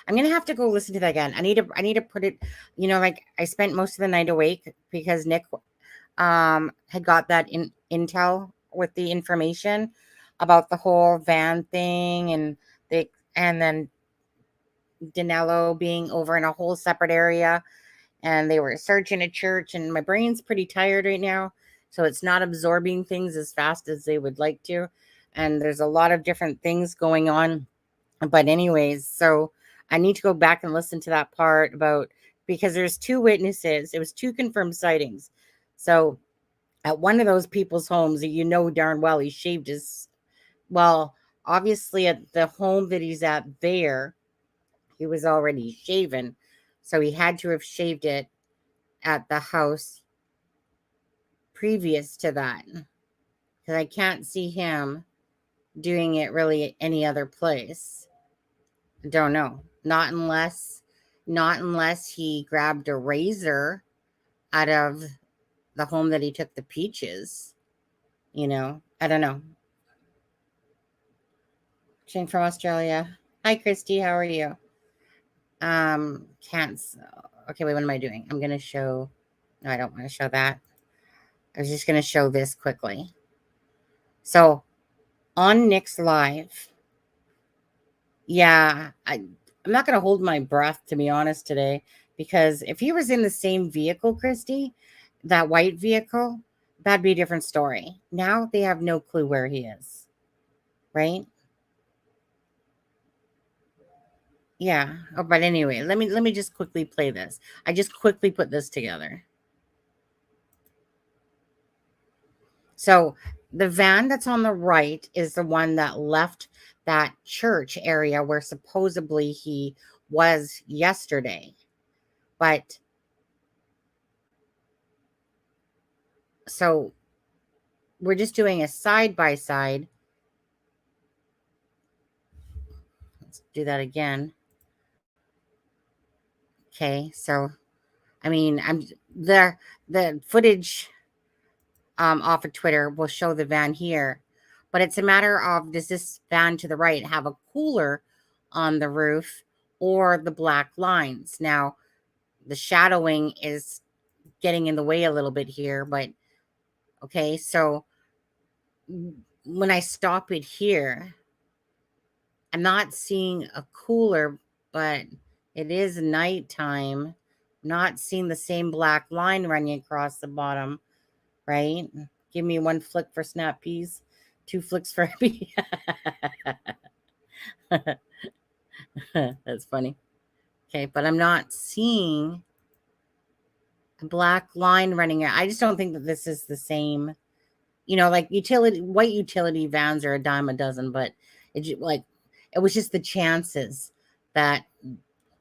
S1: I'm gonna have to go listen to that again. I need to put it. Like I spent most of the night awake because Nick had got that intel with the information about the whole van thing and then Danelo being over in a whole separate area, and they were searching a church, and my brain's pretty tired right now, so it's not absorbing things as fast as they would like to, and there's a lot of different things going on. But anyways, so I need to go back and listen to that part because there's two witnesses. It was two confirmed sightings. So at one of those people's homes that darn well he shaved obviously at the home that he's at there, he was already shaven. So he had to have shaved it at the house previous to that. Because I can't see him doing it really any other place. Don't know. Not unless he grabbed a razor out of the home that he took the peaches. I don't know. Jane from Australia. Hi, Christy. How are you? Cancel. Okay, wait, what am I doing? I'm going to show. No, I don't want to show that. I was just going to show this quickly. So, on Nick's live, yeah, I'm not going to hold my breath, to be honest, today, because if he was in the same vehicle, Christy, that white vehicle, that'd be a different story. Now they have no clue where he is, right? Yeah. Oh, but anyway, let me just quickly play this. I just quickly put this together. So the van that's on the right is the one that left that church area where supposedly he was yesterday. But so we're just doing a side by side. Let's do that again. Okay, so I mean, the footage off of Twitter will show the van here, but it's a matter of, does this van to the right have a cooler on the roof or the black lines? Now, the shadowing is getting in the way a little bit here, but okay, so when I stop it here, I'm not seeing a cooler, but it is nighttime. Not seeing the same black line running across the bottom, right? Give me one flick for snap peas, two flicks for happy. That's funny. Okay, but I'm not seeing a black line running out. I just don't think that this is the same. Like white utility vans are a dime a dozen, but it was just the chances that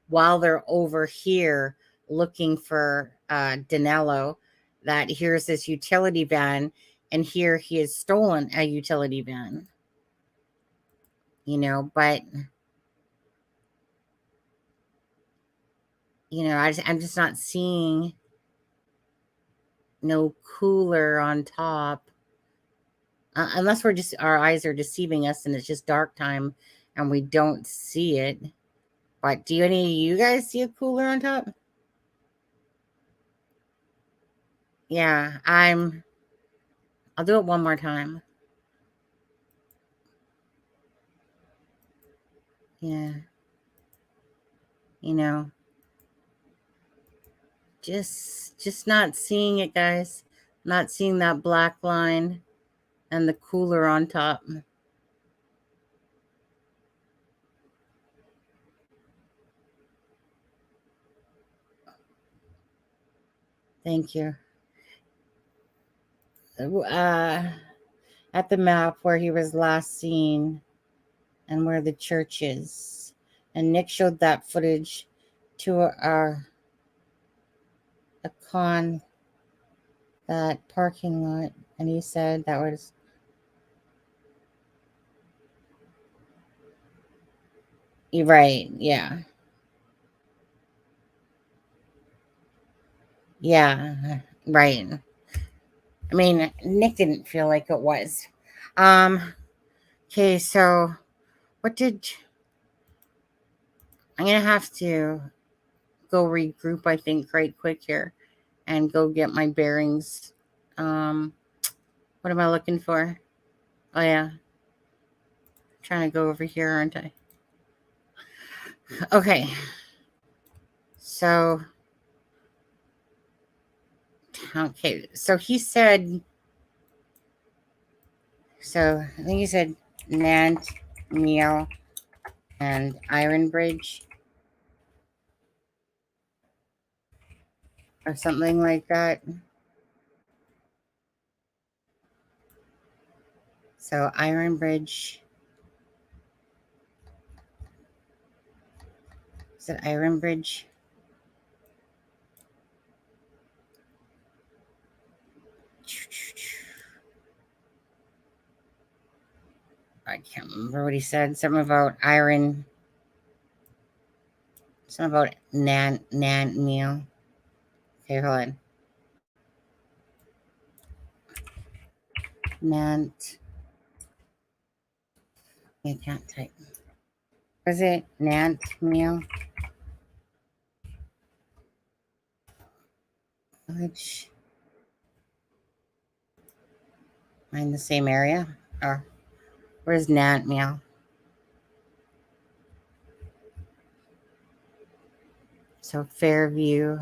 S1: while they're over here looking for Danelo, that here's this utility van, and here he has stolen a utility van. But I'm just not seeing no cooler on top, unless our eyes are deceiving us and it's just dark time and we don't see it. But do any of you guys see a cooler on top? Yeah, I'll do it one more time. Yeah. Just not seeing it, guys. Not seeing that black line and the cooler on top. Thank you. At the map where he was last seen and where the church is. And Nick showed that footage to a con, that parking lot, and he said that was right. Yeah. Yeah. Right. I mean, Nick didn't feel like it was. Okay, so what did I'm gonna have to go regroup, I think, right quick here and go get my bearings. What am I looking for? Oh yeah. Trying to go over here, aren't I? Okay. So okay, so he said, so I think he said Nant, Meal, and Iron Bridge or something like that. So Iron Bridge. Is it Iron Bridge? I can't remember what he said. Something about iron. Something about Nant Meal. Okay, hold on. Nant. I can't type. Was it Nant Meal? Village. Am I in the same area? Or where's Nant Meal? So Fairview.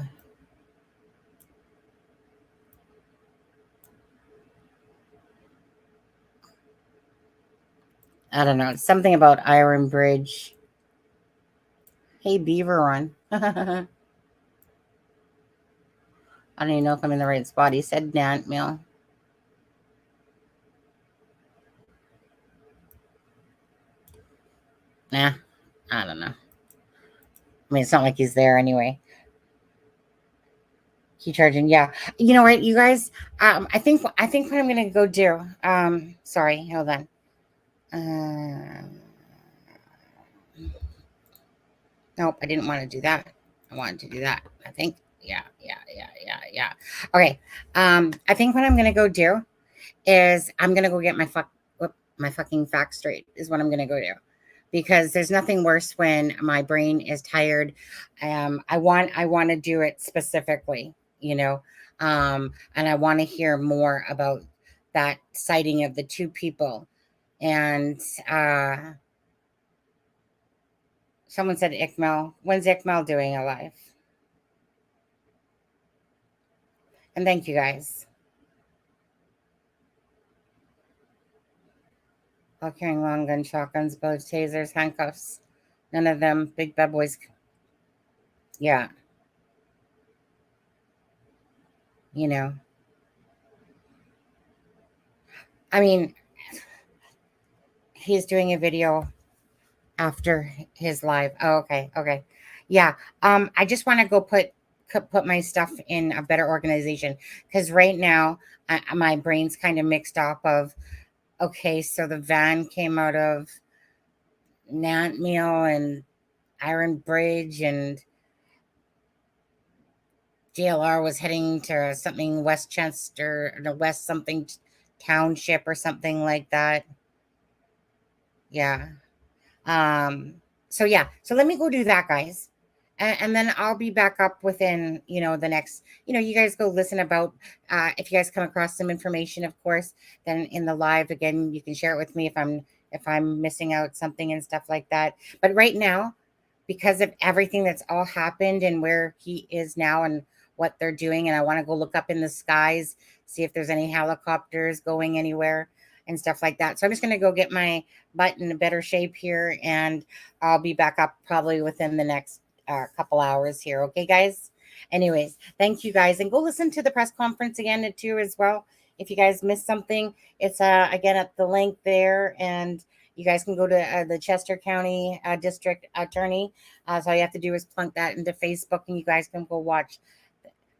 S1: I don't know. It's something about Iron Bridge. Hey, Beaver Run. I don't even know if I'm in the right spot. He said Nant Meal. Nah, I don't know. I mean, it's not like he's there anyway. Key charging, yeah. You know what, you guys? I think what I'm gonna go do. Sorry, hold on. Nope, I didn't want to do that. I wanted to do that. I think, yeah. Okay. I think what I'm gonna go do is I'm gonna go get my fucking facts straight. Is what I'm gonna go do, because there's nothing worse when my brain is tired. I want to do it specifically, and I want to hear more about that sighting of the two people. And someone said Iqmel. When's Iqmel doing alive? And thank you guys. All carrying long gun, shotguns, bullets, tasers, handcuffs. None of them big bad boys. Yeah. I mean, he's doing a video after his live. Oh, okay. Yeah. I just want to go put my stuff in a better organization, because right now my brain's kind of mixed up of, okay, so the van came out of Nant Meal and Iron Bridge, and JLR was heading to something Westchester, or West something township or something like that. Yeah. So yeah, so let me go do that, guys. And then I'll be back up within, the next, you guys go listen about, if you guys come across some information, of course, then in the live again, you can share it with me if I'm missing out something and stuff like that. But right now, because of everything that's all happened and where he is now and what they're doing, and I want to go look up in the skies, see if there's any helicopters going anywhere and stuff like that. So I'm just going to go get my butt in a better shape here, and I'll be back up probably within the next couple hours here. Okay, guys? Anyways, thank you guys. And go listen to the press conference again too as well. If you guys missed something, it's again at the link there, and you guys can go to the Chester County District Attorney. So all you have to do is plunk that into Facebook, and you guys can go watch.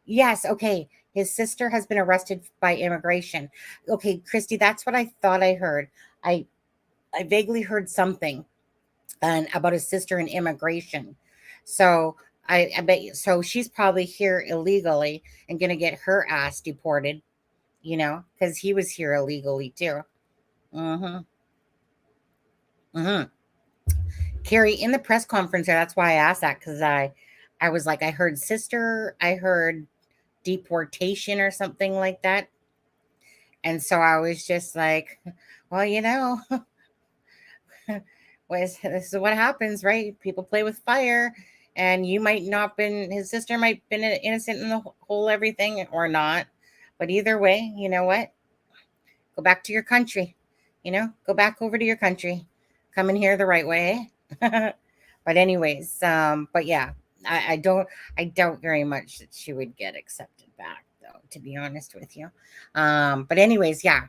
S1: Yes, okay. His sister has been arrested by immigration. Okay, Christy, that's what I thought I heard. I vaguely heard something and about his sister in immigration. So I bet so she's probably here illegally and gonna get her ass deported, because he was here illegally too. Mm-hmm. Mm-hmm. Carrie, in the press conference there, that's why I asked that, because I was like, I heard sister, I heard deportation or something like that. And so I was just like, well, this is what happens, right? People play with fire, and you might not been, his sister might been innocent in the whole everything or not. But either way, you know what? Go back to your country. Go back over to your country. Come in here the right way. But anyways, but yeah, I doubt very much that she would get accepted back, though, to be honest with you. But anyways, yeah,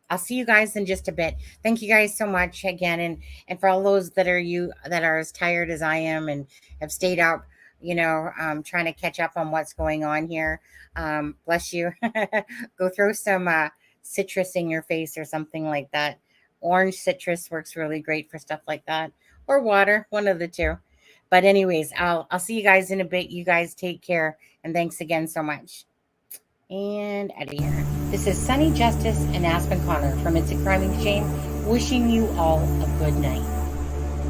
S1: I'll see you guys in just a bit. Thank you guys so much again, and for all those that are as tired as I am and have stayed up, trying to catch up on what's going on here. Bless you. Go throw some citrus in your face or something like that. Orange citrus works really great for stuff like that, or water, one of the two. But anyways, I'll see you guys in a bit. You guys take care, and thanks again so much. And out of here. This is Sunny Justice and Aspen Connor from It's a Crime and Shame, wishing you all a good night.